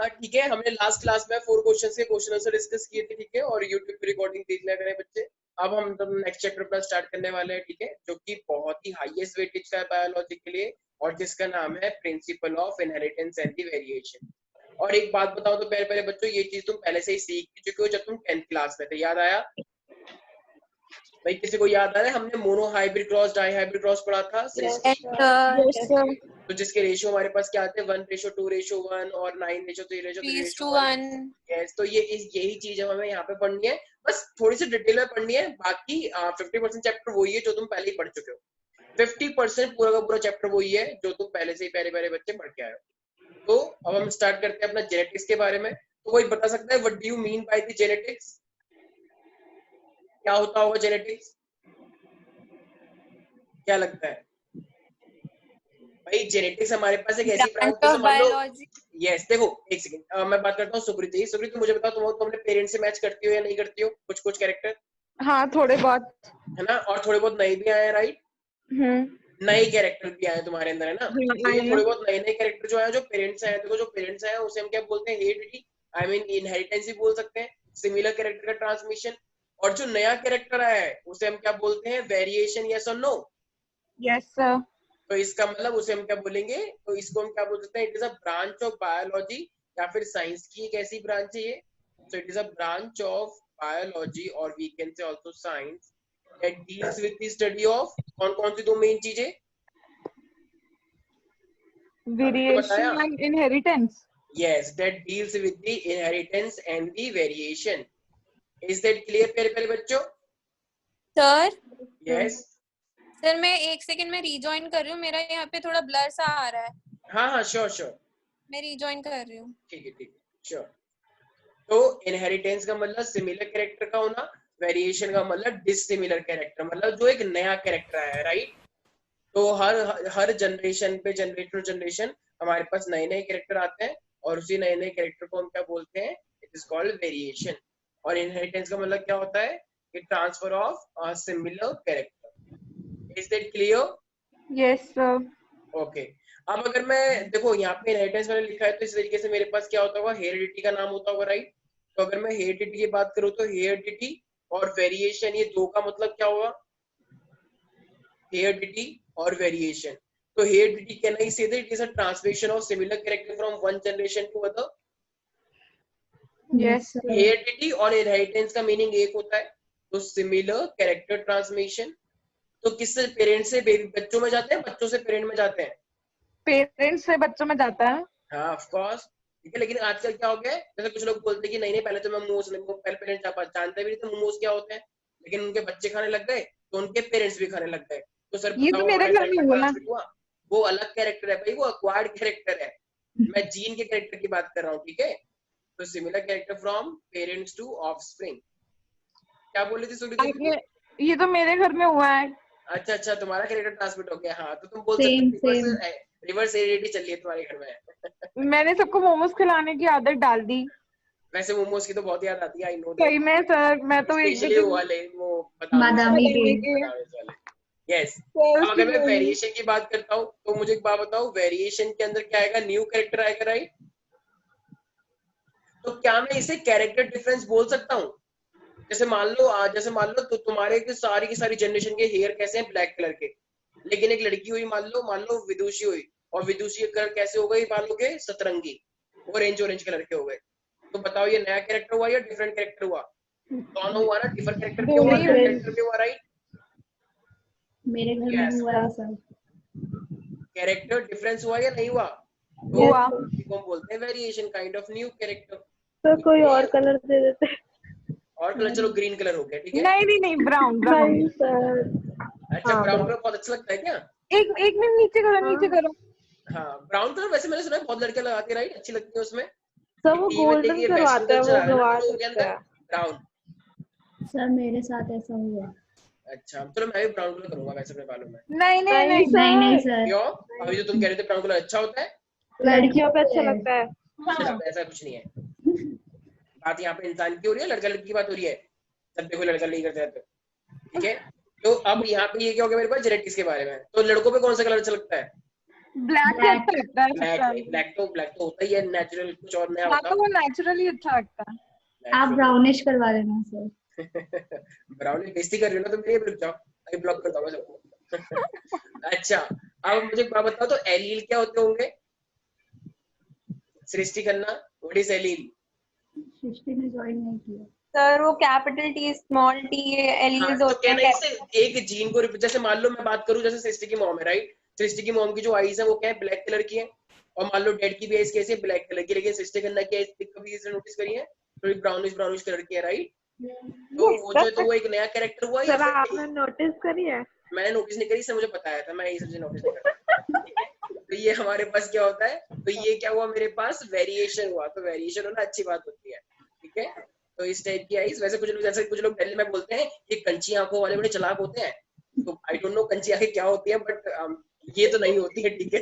ठीक है, हमने लास्ट क्लास में 4 क्वेश्चंस के क्वेश्चन आंसर डिस्कस किए थे, ठीक है, और यूट्यूब पे रिकॉर्डिंग देख लिया करें बच्चे। अब हम नेक्स्ट चैप्टर अपना स्टार्ट करने वाले हैं, ठीक है, जो कि बहुत ही हाईएस्ट वेटेज का है बायोलॉजी के लिए, और जिसका नाम है principle of inheritance and the variation. और एक बात बताओ तो पहले पहले बच्चों, ये चीज तुम पहले से ही सीख चुके हो जब तुम 10th क्लास में थे, याद आया भाई? किसी को याद आ रहा है? हमने monohybrid cross, dihybrid cross पढ़ा था। तो जिसके रेशियो हमारे पास क्या आते हैं? 1:2:1 और 9:3:1। यस, तो यही चीज हमें यहाँ पे पढ़नी है, बस थोड़ी सी डिटेल में पढ़नी है। बाकी 50% चैप्टर वही है जो तुम पहले ही पढ़ चुके हो। 50% पूरा का पूरा चैप्टर वही है जो तुम पहले से ही पहले पहले बच्चे पढ़ के आए हो। तो अब हम स्टार्ट करते हैं अपना जेनेटिक्स के बारे में। तो कोई बता सकता है what do you mean by the genetics? क्या होता होगा जेनेटिक्स? क्या लगता है भाई? जेनेटिक्स हमारे पास एक ऐसी ब्रांच है, मान लो। यस, देखो एक सेकंड, मैं बात करता हूँ सुप्रीत जी। सुप्रीत, मुझे बताओ, तुम अपने पेरेंट्स से मैच करती हो या नहीं करती हो? कुछ कुछ कैरेक्टर। हाँ, थोड़े बहुत, है ना, और थोड़े बहुत नए भी आए, राइट? नए कैरेक्टर भी आए तुम्हारे अंदर, है ना? तो ये थोड़े बहुत नए नए कैरेक्टर जो आए, जो पेरेंट्स आए, देखो जो पेरेंट्स आए उसे हम क्या बोलते हैं? हेरिडिटी, आई मीन इनहेरिटेंस ही बोल सकते हैं, सिमिलर कैरेक्टर का ट्रांसमिशन। और जो नया कैरेक्टर आया है उसे हम क्या बोलते हैं? वेरिएशन। यस और नो? Yes sir. तो इसका मतलब उसे हम क्या बोलेंगे? तो इसको हम क्या बोल सकते हैं? It is a branch of biology, या फिर साइंस की एक ऐसी ब्रांच है ये। So it is a branch of biology, और we can say also science, that deals with the study of कौन कौन सी दो मेन चीजें? Variation and inheritance. Yes, that deals with the inheritance and the variation. Is that clear पहले पहले बच्चों? Sir. Yes sir, मैं एक सेकंड में रीजॉइन कर रही हूँ, मेरा यहाँ पे थोड़ा ब्लर सा आ रहा है। हाँ हाँ, श्योर श्योर, मैं रीजॉइन कर रही हूँ। ठीक है श्योर। तो इनहेरिटेंस का मतलब सिमिलर कैरेक्टर का होना, वेरिएशन का मतलब डिसिमिलर कैरेक्टर, मतलब जो एक नया कैरेक्टर आया है, राइट? तो हर जनरेशन पे, जनरेशन हमारे पास नए नए कैरेक्टर आते हैं, और उसी नए नए कैरेक्टर को हम क्या बोलते हैं? It is called variation. और इनहेरिटेंस का मतलब क्या होता है? कि transfer of similar character. Is that clear? Yes sir. Okay. अब अगर मैं देखो यहाँ पे इनहेरिटेंस मैंने लिखा है, तो इस तरीके से मेरे पास क्या होता होगा? हेरिडिटी का नाम होता होगा, राइट? तो अगर मैं हेरिडिटी की बात करूँ तो हेरिडिटी और वेरिएशन, ये दो का मतलब क्या होगा? हेरिडिटी और वेरिएशन। तो heredity can I say that it is a transmission of similar character from one generation to other? Yes. Heredity और इनहेरिटेंस का मीनिंग एक होता है, तो सिमिलर कैरेक्टर ट्रांसमिशन। तो किससे? पेरेंट्स से बच्चों में जाते हैं, बच्चों से पेरेंट में जाते हैं? पेरेंट्स से बच्चों में जाता है। हाँ ऑफ कोर्स, ठीक है। लेकिन आजकल क्या हो गया है, जैसे कुछ लोग बोलते हैं कि नहीं नहीं, पहले तो मैं मोमोज, पहले पेरेंट्स जानते भी नहीं थे मोमोज क्या होते हैं, लेकिन उनके बच्चे खाने लग गए तो उनके पेरेंट्स भी खाने लग गए। तो सर ये तो मेरे घर में हुआ ना। वो अलग कैरेक्टर है भाई, वो एक्वायर्ड कैरेक्टर है। मैं जीन के कैरेक्टर की बात कर रहा हूँ, ठीक है? तो similar character from parents to offspring. क्या बोल रही थी सुनीता? ये तो मेरे घर में हुआ है। अच्छा, तुम्हारा कैरेक्टर ट्रांसमिट हो गया। हाँ, तो तुम बोल सकते हो रिवर्स हेरिडिटी चल रही है तुम्हारे घर में। मैंने सबको मोमोज खिलाने की आदत डाल दी। वैसे मोमोज की तो बहुत याद आती है, आई नो सही में सर, मैं तो एक स्पेशली वो वाले, वो बादामी वाले। यस। अब अगर मैं वेरिएशन की बात करता हूँ तो मुझे एक बात बताओ, वेरिएशन के अंदर क्या आएगा? न्यू कैरेक्टर आएगा, राइट? तो क्या मैं इसे कैरेक्टर डिफरेंस बोल सकता हूँ? जैसे मान लो तो तुम्हारे की सारी जनरेशन के हेयर कैसे हैं? ब्लैक कलर के। लेकिन एक लड़की हुई, मान लो विदुषी हुई, और विदुषी के कलर कैसे हो गए? बालों के सतरंगी, ऑरेंज कलर के हो गए। तो बताओ ये नया कैरेक्टर हुआ या डिफरेंट कैरेक्टर हुआ? दोनों हुआ ना, डिफरेंट कैरेक्टर भी हुआ, नया कैरेक्टर भी हुआ, राइट? मेरे घर में हुआ सर। कैरेक्टर डिफरेंस हुआ या नहीं हुआ? हुआ। तो हम बोलते हैं variation, kind of new character. तो कोई और कलर दे देते। और कलर, चलो ग्रीन कलर हो गया, ठीक है? नहीं, ब्राउन। नहीं सर। अच्छा, ब्राउन कलर बहुत अच्छा लगता है क्या? एक मिनट नीचे करो। हाँ, ब्राउन कलर वैसे मैंने सुना है बहुत लड़कियां लगाती है, राइट? अच्छी लगती है उसमें। सर वो गोल्डन करवाते हैं, वो गवा सकता है। ब्राउन। सर मेरे साथ ऐसा हुआ। अच्छा, चलो मैं भी ब्राउन कलर करूंगा वैसे अपने बालों में। नहीं सर। क्यों? अभी जो तुम कह रहे थे ब्राउन कलर अच्छा होता है। लड़कियों पे अच्छा लगता है। ऐसा कुछ नहीं है, बात यहाँ पे इंसान की हो रही है, लड़का लड़की की बात हो रही है। सब देखो लड़का नहीं करते रहते, ठीक है? तो अब यहाँ पे ये क्या हो गया मेरे पास? जेनेटिक्स के बारे में। तो लड़कों पे कौन सा कलर अच्छा लगता है? ब्लैक ही अच्छा लगता है ब्लैक सबका। नहीं, ब्लैक तो होता ही है नेचुरल, कुछ और नया हाँ होता तो वो नेचुरली अच्छा लगता है। आप ब्राउनिश करवा लेना सर। ब्राउन बेइज्जती कर रही हो ना, तो मेरी रुक जाओ, अभी ब्लॉक कर दूंगा सबको। अच्छा, अब मुझे बात बताओ तो एलील क्या होते होंगे? सृष्टि करना, व्हाट इज एलील? सृष्टि ने ज्वाइन नहीं किया सर वो कैपिटल टी स्मॉल टी हाँ, एलीज तो होते कहना हैं। इससे एक जीन को जैसे मान लो मैं बात करूं, जैसे सृष्टि की मॉम है राइट, सृष्टि की मॉम की जो आईज है वो क्या है, ब्लैक कलर की है, और मान लो डैड की भी आईज कैसी है, ब्लैक कलर की, लेकिन सृष्टि करना की आईज कभी इसने नोटिस करी है, थोड़ी ब्राउनिश कलर की है राइट। तो वो जो है तो वो एक नया कैरेक्टर हुआ या सर फिर आपने नोटिस करी है? मैंने नोटिस नहीं करी, सर मुझे बताया था, मैं ये सब नोटिस नहीं करता, ठीक है। तो ये हमारे पास क्या होता है, तो ये क्या हुआ मेरे पास, वेरिएशन हुआ, तो वेरिएशन होना अच्छी बात होती है, ठीक है। तो इस टाइप की आईज, वैसे कुछ लोग, जैसे कुछ लोग दिल्ली में बोलते हैं ये कंची आंखों वाले बड़े चालाक होते हैं, तो आई डोंट नो कंची आंखें क्या होती है, बट ये तो नहीं होती है, ठीक है।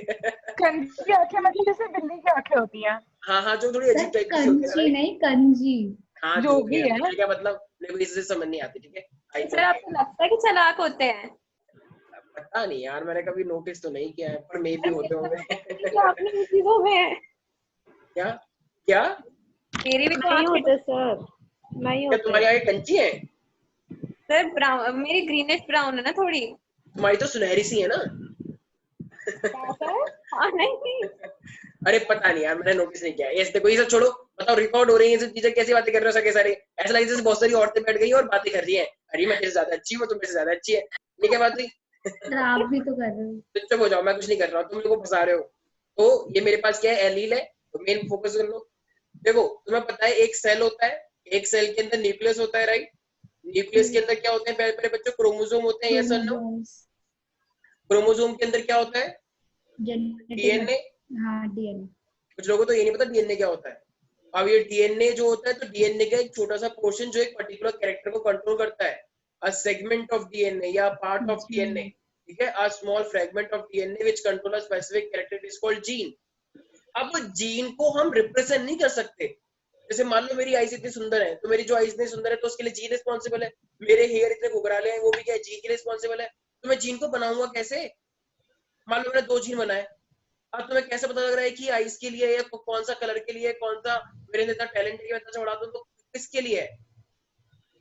कंजी आंखें मतलब जैसे बिल्ली की आंखें होती हैं। हाँ, जो थोड़ी अजीब टाइप की होती है कंची right? नहीं कंजी। हाँ जो भी है। मुझे क्या मतलब, मेरे को इससे समझ नहीं आती, ठीक है। सर आपको लगता है कि चालाक होते हैं? पता नहीं यार, मैंने कभी नोटिस तो नहीं किया है, पर मे भी होते होंगे। क्या आपने इन चीजों में क्या क्या मेरी भी तो नहीं आंखें होते सर, नहीं क्या होते। तुम्हारी आंखें कंची है? सर ब्राउन, मेरी ग्रीनिश ब्राउन है ना थोड़ी। तुम्हारी तो सुनहरी सी है ना। क्या सर? हाँ नहीं। अरे पता नहीं यार, मैंने नोटिस नहीं किया है। ये देखो, ये सब छोड़ो, बताओ रिकॉर्ड हो रही है ये सब चीजें, कैसी बातें कर रहे हो सके सारे, ऐसा लगे जैसे बहुत सारी औरतें बैठ गई और बातें कर रही हैं, अरे मैं तेरे से ज्यादा अच्छी हूँ, तुम मेरे से ज्यादा अच्छी है, ये क्या बात हुई? सर आप भी तो कर रहे हो। तो चुप हो जाओ, मैं कुछ नहीं कर रहा हूँ, तुम लोगों को फंसा रहे हो। तो ये मेरे पास क्या है, एलील है, तो मेन फोकस कर लो। देखो तुम्हें पता है एक सेल होता है, एक सेल के अंदर न्यूक्लियस होता है राइट, न्यूक्लियस के अंदर क्या होते हैं पहले पहले बच्चों, क्रोमोसोम होते हैं, यस और नो? क्रोमोसोम्स, क्रोमोसोम के अंदर क्या होता है, जेनेटिक। डीएनए। हाँ डीएनए। कुछ लोगों को तो ये नहीं पता डीएनए क्या होता है। अब ये डीएनए जो होता है, तो डीएनए का एक छोटा सा पोर्शन जो एक पर्टिकुलर कैरेक्टर को कंट्रोल करता है, अ सेगमेंट ऑफ डीएनए या पार्ट ऑफ डीएनए, ठीक है, a small fragment of DNA which control a specific character is called gene. अब जीन को हम रिप्रेजेंट नहीं कर सकते, जैसे मान लो मेरी आईज इतनी सुंदर है, तो मेरी जो आईज इतनी सुंदर है तो उसके लिए जीन रिस्पॉन्सिबल है, मेरे हेयर इतने घुघराले हैं, वो भी क्या है, जीन के लिए रिस्पॉन्सिबल है, तो मैं जीन को बनाऊंगा कैसे? मान लो मैंने 2 जीन बनाए, अब तुम्हें कैसे पता लग रहा है कि आइस के लिए या कौन सा कलर के लिए, कौन सा मेरे अंदर इतना टैलेंट है कि मैं इतना बढ़ा दूं, तो किसके लिए है,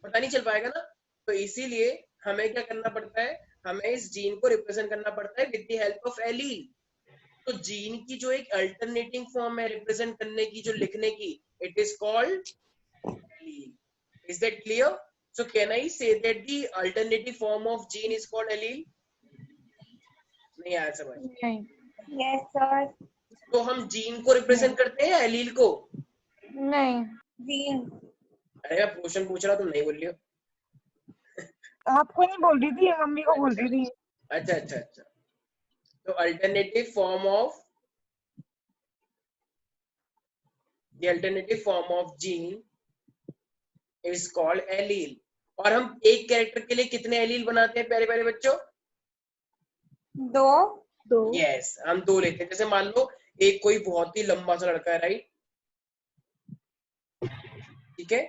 पता नहीं चल पाएगा ना। तो इसीलिए हमें क्या करना पड़ता है, हमें इस जीन को रिप्रेजेंट करना पड़ता है with the help of allele. तो जीन की जो एक अल्टरनेटिंग फॉर्म है रिप्रेजेंट करने की, जो लिखने की, it is called allele. Is that clear? So can I say that the alternative form of gene is called allele? नहीं आया समझ? नहीं। Yes sir. तो हम जीन को रिप्रेजेंट करते हैं या एलील को? नहीं जीन। अरे मैं क्वेश्चन पूछ रहा, तुम नहीं बोल रही हो। आपको नहीं बोल रही थी, मम्मी को बोल रही थी। अच्छा। तो alternative form of gene is called allele. और हम एक कैरेक्टर के लिए कितने एलील बनाते हैं प्यारे प्यारे बच्चों? 2। यस, हम 2 लेते हैं। जैसे मान लो एक कोई बहुत ही लंबा सा लड़का है राइट, ठीक है,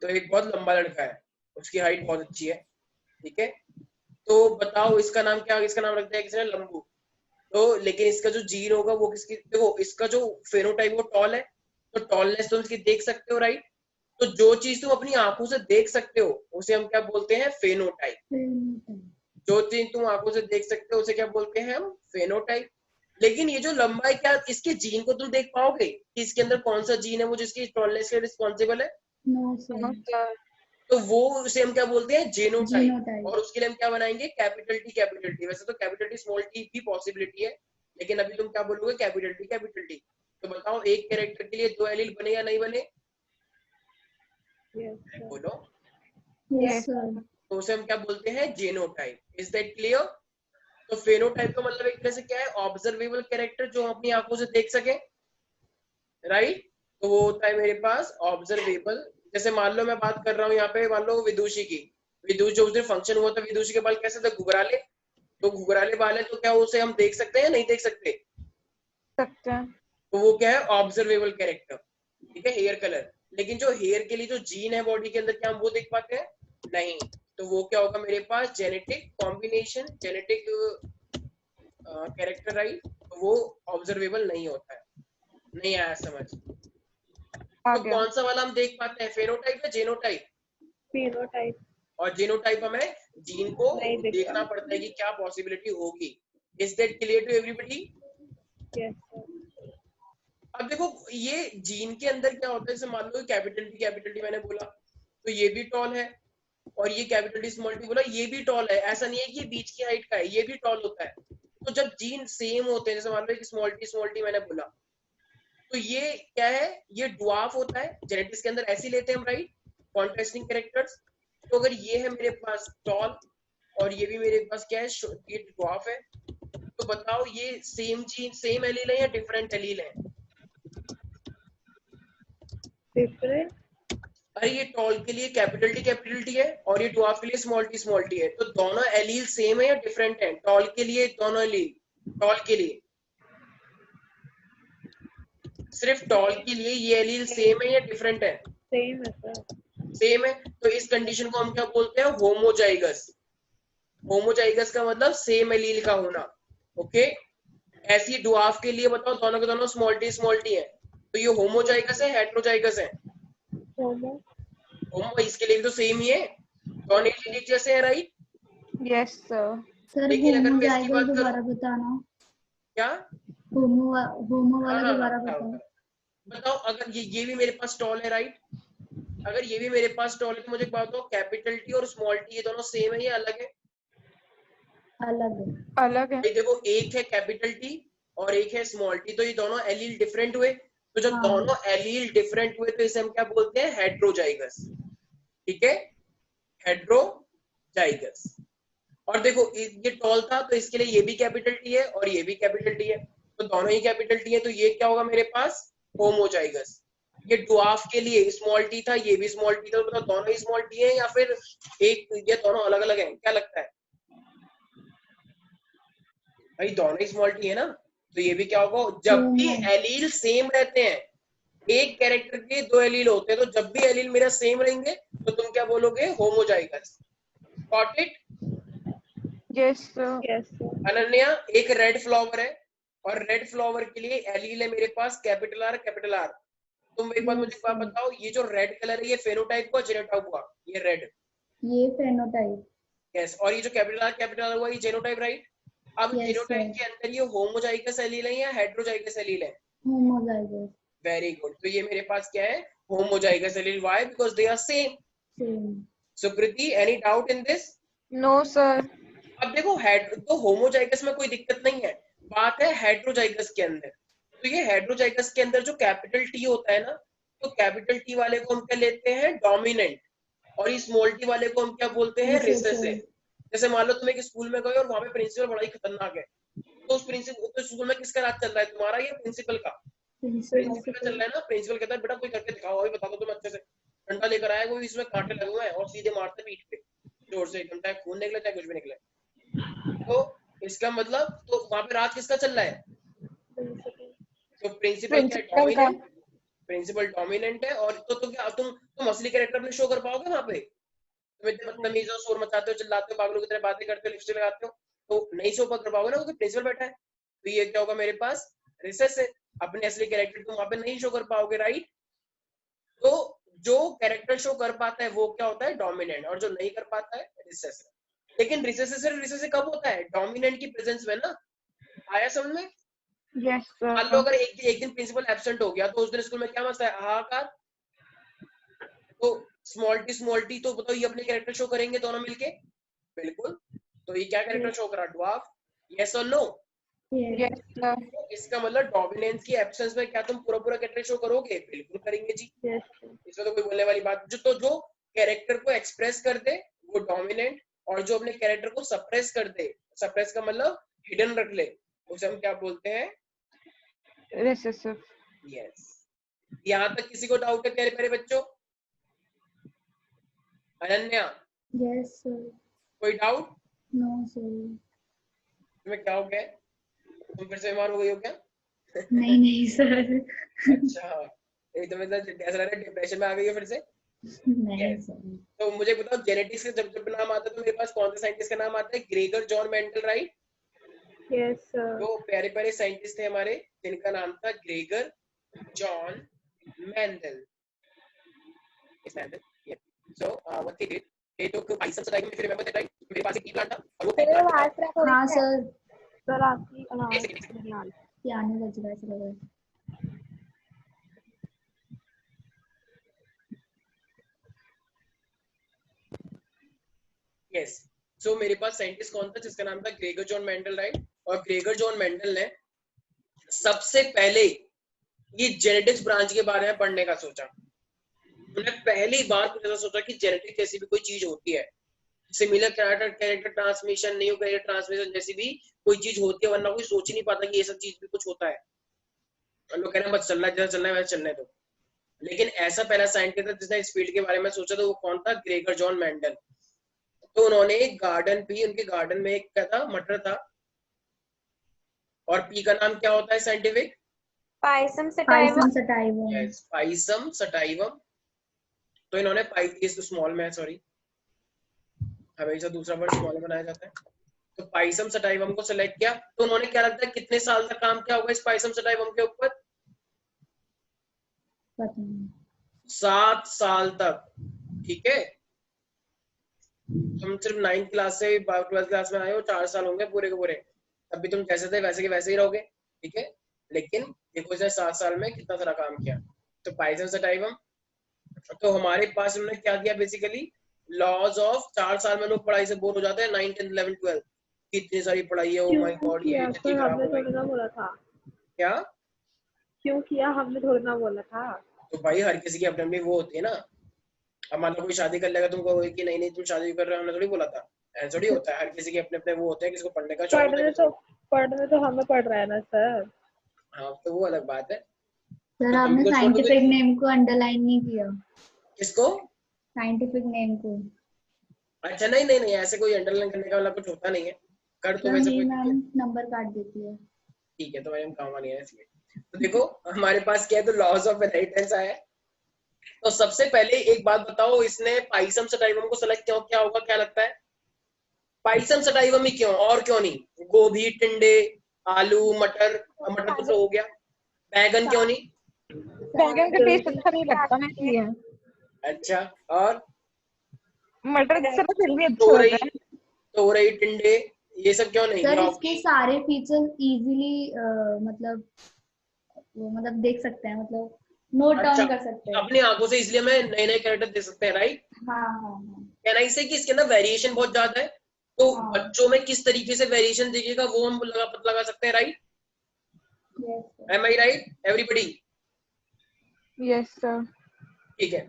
तो एक बहुत लंबा लड़का है, उसकी हाइट बहुत अच्छी है, ठीक है, तो बताओ इसका नाम क्या, इसका नाम रख दिया किसी ने लंबू। तो लेकिन इसका जो जीन होगा वो किसकी, देखो इसका जो फेनोटाइप वो टॉल है, तो टॉलनेस तुम इसकी देख सकते हो राइट। तो जो चीज तुम अपनी आंखों से देख सकते हो उसे हम क्या बोलते हैं, फेनोटाइप। जो चीज तुम आंखों से देख सकते हो उसे क्या बोलते हैं हम, फेनोटाइप। लेकिन ये जो लंबा है, क्या इसके जीन को तुम देख पाओगे कि इसके अंदर कौन सा जीन है वो जिसकी टॉलनेस के रिस्पॉन्सिबल है? No sir. तो वो उसे हम क्या बोलते हैं, जीनोटाइप। जीनोटाइप। और उसके लिए हम क्या बनाएंगे, कैपिटल टी। वैसे तो कैपिटल टी स्मॉल टी भी पॉसिबिलिटी है, लेकिन अभी तुम क्या बोलोगे, कैपिटल टी। तो बताओ एक कैरेक्टर के लिए 2 एलील बने या नहीं बने? बोलो। Yes sir. तो उसे हम क्या बोलते हैं, जीनोटाइप। Is that clear? तो फेनोटाइप का मतलब एक तरह से क्या है, ऑब्जर्वेबल कैरेक्टर जो हम अपनी आंखों से देख सके राइट। तो वो होता है मेरे पास ऑब्जर्वेबल। जैसे मान लो मैं बात कर रहा हूँ यहाँ पे, मान लो विदुषी की, विदुषी जो उस दिन फंक्शन हुआ था, विदुषी के बाल कैसे थे, घुघराले। तो घुघराले बाल है, तो क्या उसे हम देख सकते हैं या नहीं देख सकते? सकते हैं। तो वो क्या है, ऑब्जर्वेबल कैरेक्टर, ठीक है, हेयर कलर। लेकिन जो हेयर के लिए जो जीन है बॉडी के अंदर, क्या हम वो देख पाते हैं? नहीं। तो वो क्या होगा मेरे पास, genetic combination, genetic character right. तो वो ऑब्जर्वेबल नहीं होता है। नहीं आया समझ? आ तो गया। कौन सा वाला हम देख पाते हैं, फेनोटाइप या जेनोटाइप? फेनोटाइप। और जीनोटाइप हमें जीन को नहीं दिख देखना रहा। पड़ता है कि क्या पॉसिबिलिटी होगी। Is that clear to everybody? Yes sir. अब देखो ये जीन के अंदर क्या होता है, जैसे मान लो कैपिटल टी मैंने बोला तो ये भी टॉल है, और ये कैपिटल टी स्मॉल टी बोला ये भी टॉल है। ऐसा नहीं है कि ये बीच की हाइट का है, ये भी टॉल होता है। तो जब जीन सेम होते हैं, जैसे मान लो स्मॉल टी मैंने बोला, तो ये क्या है, ये ड्वार्फ होता है। जेनेटिक्स के अंदर ऐसे लेते हैं हम, राइट, कॉन्ट्रास्टिंग कैरेक्टर्स। तो अगर ये है मेरे पास टॉल और ये भी मेरे पास क्या है, ये ड्वार्फ है, तो बताओ ये सेम जीन सेम एलील है या डिफरेंट एलील है? डिफरेंट। अरे ये टॉल के लिए कैपिटल टी है और ये ड्वार्फ के लिए स्मॉल टी है, तो दोनों एलील सेम है या डिफरेंट है? टॉल के लिए दोनों एलील, टॉल के लिए सिर्फ टॉल के लिए ये एलील सेम है या डिफरेंट है? सेम है सर। सेम है। तो इस कंडीशन को हम क्या बोलते हैं, होमोजाइगस। होमोजाइगस का मतलब सेम एलील का होना। ओके, ऐसी ड्वार्फ के लिए बताओ दोनों के दोनों स्मॉल टी है, तो ये होमोजाइगस है हेटेरोजाइगस है? होमो। होमो, इसके लिए भी तो सेम ही है, दोनों एलील एक जैसे हैं, राइट? Yes sir. सर लेकिन अगर मैं इसकी होमोजाइगस बात दोबारा करूं, बताना। क्या? होमो वाला हाँ दोबारा बताओ। बताओ, अगर ये भी मेरे पास टॉल है, राइट, अगर ये भी मेरे पास टॉल है तो मुझे एक बात बताओ, कैपिटल टी और स्मॉल टी ये दोनों सेम है या अलग है? अलग है। अलग है। भाई देखो, एक है कैपिटल टी और एक है स्मॉल टी, तो ये दोनों एलील डिफरेंट हुए। तो जब हाँ। दोनों एलील डिफरेंट हुए तो इसे हम क्या बोलते हैं, हेटेरोजाइगस। ठीक है, हेटेरोजाइगस। और देखो ये टॉल था तो इसके लिए ये भी कैपिटल टी है और ये भी कैपिटल टी है, तो दोनों ही कैपिटल टी है, तो ये क्या होगा मेरे पास, होमोजाइगस। ये ड्वार्फ के लिए स्मॉल टी था, ये भी स्मॉल टी था, तो बताओ दोनों ही स्मॉल टी है या फिर एक, ये दोनों अलग अलग हैं? क्या लगता है भाई, दोनों ही स्मॉल टी है ना, तो ये भी क्या होगा, जब भी एलील सेम रहते हैं, एक कैरेक्टर के दो एलील होते हैं, तो जब भी एलील मेरा सेम रहेंगे तो तुम क्या बोलोगे, homozygous. Got it? Yes sir. Yes sir. Ananya, एक रेड फ्लावर है और रेड फ्लावर के लिए एलील है मेरे पास कैपिटल आर। तुम एक बात मुझे बात बताओ, ये जो रेड कलर है ये फेनोटाइप हुआ जेनोटाइप हुआ? ये रेड, ये फेनोटाइप। यस, और ये जो कैपिटल आर हुआ ये जेनोटाइप, राइट? अब Yes, जेनोटाइप sir. के अंदर ये होमोजाइगस एलील है या हेटेरोजाइगस एलील है? Homozygous. वेरी गुड, तो ये मेरे पास क्या है, homozygous allele. Why? Because they are same. Same. Sukriti, any doubt in this? No sir. अब देखो तो होमोजाइगस में कोई दिक्कत नहीं है, बात है हेटेरोजाइगस के अंदर। तो ये हेटेरोजाइगस के अंदर जो कैपिटल टी होता है ना, तो कैपिटल टी वाले को हम क्या लेते हैं, डोमिनेंट, और ये स्मॉल टी वाले को हम क्या बोलते हैं, रिसेसिव। जैसे मान लो तुम एक स्कूल में गए और वहां पे प्रिंसिपल बड़ा ही खतरनाक है, तो उस प्रिंसिपल, तो स्कूल में किसका राज चल रहा है, तुम्हारा या प्रिंसिपल का? प्रिंसिपल का चल रहा है ना। प्रिंसिपल कहता है बेटा कोई करके दिखाओ, अभी बता दो तुम अच्छे से। डंडा लेकर आया कोई, इसमें कांटे लगे हुए हैं, और सीधे मारते पीठ पे जोर से, एकदम चाहे खून निकले चाहे कुछ भी निकले। तो इसका मतलब, तो वहां पे राज किसका चल रहा है? तो प्रिंसिपल क्या है, डोमिनेंट। प्रिंसिपल डोमिनेंट है, और तो क्या तुम असली कैरेक्टर अपने शो कर पाओगे वहां पे? तुम इतने बदतमीज हो, शोर मचाते हो, चिल्लाते हो, पागलों की तरह बातें करते हो, लिपस्टिक लगाते हो, तो नहीं शो कर पाओगे ना, क्योंकि प्रिंसिपल बैठा है। तो ये क्या होगा मेरे पास, रिसेस है। अपने असली कैरेक्टर तुम वहां पे नहीं शो कर पाओगे, राइट? तो जो कैरेक्टर शो कर पाता है वो क्या होता है, डोमिनेंट, और जो नहीं कर पाता है रिसेस। लेकिन रिसेस कब होता है, डोमिनेंट की प्रेजेंस में ना। आया समझ में? यस मान लो सर। अगर एक दिन प्रिंसिपल एब्सेंट हो गया तो उस दिन स्कूल में क्या मसला है, हाहाकार। तो स्मॉल टी तो बताओ ये अपने कैरेक्टर शो करेंगे दोनों मिलके? बिल्कुल। तो ये क्या कैरेक्टर शो करा, ड्वार्फ? यस और नो? Yes sir. इसका मतलब डोमिनेंस की एब्सेंस में क्या तुम पूरा पूरा कैरेक्टर शो करोगे? बिल्कुल करेंगे जी। इसमें तो कोई बोलने वाली बात। जो कैरेक्टर को एक्सप्रेस कर दे वो डोमिनेंट, और जो अपने कैरेक्टर को सप्रेस कर दे, सप्रेस का मतलब हिडन रख ले, उसे हम क्या बोलते हैं, रिसेसिव। यस। यहाँ तक किसी को डाउट है प्यारे प्यारे बच्चों? Ananya, Yes, sir. कोई डाउट? No, sir. तुम्हें क्या हो गया, तुम फिर से बीमार हो गई हो क्या? नहीं नहीं सर। अच्छा, ये तो मतलब ऐसा लग रहा है डिप्रेशन में आ गई हो फिर से। नहीं Yes. सर। तो मुझे बताओ जेनेटिक्स का जब जब नाम आता है तो मेरे पास कौन से साइंटिस्ट का नाम आता है, Gregor John Mendel, right? Yes, sir. तो प्यारे प्यारे साइंटिस्ट थे हमारे, जिनका नाम था Gregor John Mendel. So what they did, they took bison study, if you remember that, right? मेरे पास एक प्लांट था और वो मेरे आवाज ट्रैक हो हाँ रही है सर, सर, आपकी आवाज नहीं आ रही. पियानो बज रहा है ऐसा लग रहा है. यस. सो मेरे पास साइंटिस्ट कौन था जिसका नाम था ग्रेगर जॉन मेंडल, राइट? और ग्रेगर जॉन मेंडल ने सबसे पहले ये जेनेटिक्स ब्रांच के बारे में पढ़ने का सोचा. उन्होंने पहली बार कुछ ऐसा सोचा कि जेनेटिक जैसी भी कोई चीज होती है, similar character transmission, new character transmission जैसी भी कोई चीज होती है, वरना कोई सोच ही नहीं पाता कि ये सब चीज भी कुछ होता है. हम लोग कह रहे हैं बस चलना है, चलना है, वैसे चलने दो. लेकिन ऐसा पहला साइंटिस्ट था जिसने इस फील्ड के बारे में सोचा, तो वो कौन था? Gregor John Mendel. तो उन्होंने एक गार्डन भी, उनके गार्डन में एक क्या था? मटर था. और पी का नाम क्या होता है scientific? Pisum Pisum sativum. Sativum. Yes, Pisum sativum. तो इन्होंने पाइस स्मॉल में, सॉरी, हमेशा दूसरा वर्ड स्मॉल में बनाया जाता है. तो पाइसम सटाइवम को सिलेक्ट किया. तो उन्होंने क्या लगता है कितने साल तक काम किया होगा इस पाइसम सटाइवम के ऊपर? पता नहीं. 7 साल तक. ठीक है, तुम सिर्फ 9th क्लास से 12th क्लास में आए हो, 4 साल होंगे पूरे के पूरे. तब भी तुम जैसे थे वैसे के वैसे ही रहोगे. ठीक है, लेकिन देखो इसने 7 साल में कितना सारा काम किया. तो पाइसम सटाइवम. तो हमारे पास उन्होंने क्या किया बेसिकली? लॉज ऑफ 4 साल में लोग पढ़ाई से बोर हो जाते हैं. 9th 10th 11th 12th कितनी सारी पढ़ाई है. ओ माय गॉड, ये जितनी सर, खराब हमने हो गई. थोड़ी ना बोला था. क्या? क्यों किया? हमने थोड़ी ना बोला था. तो भाई हर किसी की अपनी अपनी वो होती है ना. अब मान लो कोई शादी कर लेगा, तुम कहोगे कि नहीं नहीं तुम शादी कर रहे हो, हमने थोड़ी बोला था. ऐसा थोड़ी होता है. हर किसी के अपने अपने वो होते हैं, किसको पढ़ने का शौक होता है. पढ़ने तो हमें पढ़ रहा है ना सर. हाँ, तो वो अलग बात है. सर तो आपने तुम तो छोड़ दोगे. साइंटिफिक नेम को अंडरलाइन नहीं किया. किसको? साइंटिफिक नेम को. अच्छा, नहीं नहीं नहीं, ऐसे कोई अंडरलाइन करने का वाला कुछ होता नहीं है. कर तो सर वैसे मेरी कोई मैम नंबर काट देती है. ठीक है, तो मैम काम नहीं है इसलिए. तो देखो हमारे पास क्या है, तो लॉज ऑफ इनहेरिटेंस आया है. तो सबसे पहले एक बात बताओ, इसने पाइसम सटाइवम को सेलेक्ट क्यों किया होगा? क्या लगता है? पाइसम सटाइवम ही क्यों, और क्यों नहीं? गोभी, टिंडे, आलू, मटर. मटर तो हो गया. बैगन क्यों नहीं? बैंगन का टेस्ट अच्छा नहीं लगता ना इसलिए. अच्छा, और मटर की तरह फिर भी अच्छा तोरई, होता है. तोरई, टिंडे, ये सब क्यों नहीं? सर लौकी. इसके सारे फीचर्स इजीली मतलब देख सकते हैं, मतलब नोट अच्छा, डाउन कर सकते हैं. अपनी आंखों से इसलिए हमें नए नए कैरेक्टर दे सकते हैं, राइट? हाँ हाँ हाँ. कहना इसे कि इसके अंदर वेरिएशन बहुत ज्यादा है. तो हाँ. बच्चों में किस तरीके से वेरिएशन दिखेगा वो हम पता लगा सकते हैं, राइट? Yes, sir. एम आई राइट एवरीबडी? Yes sir. ठीक है,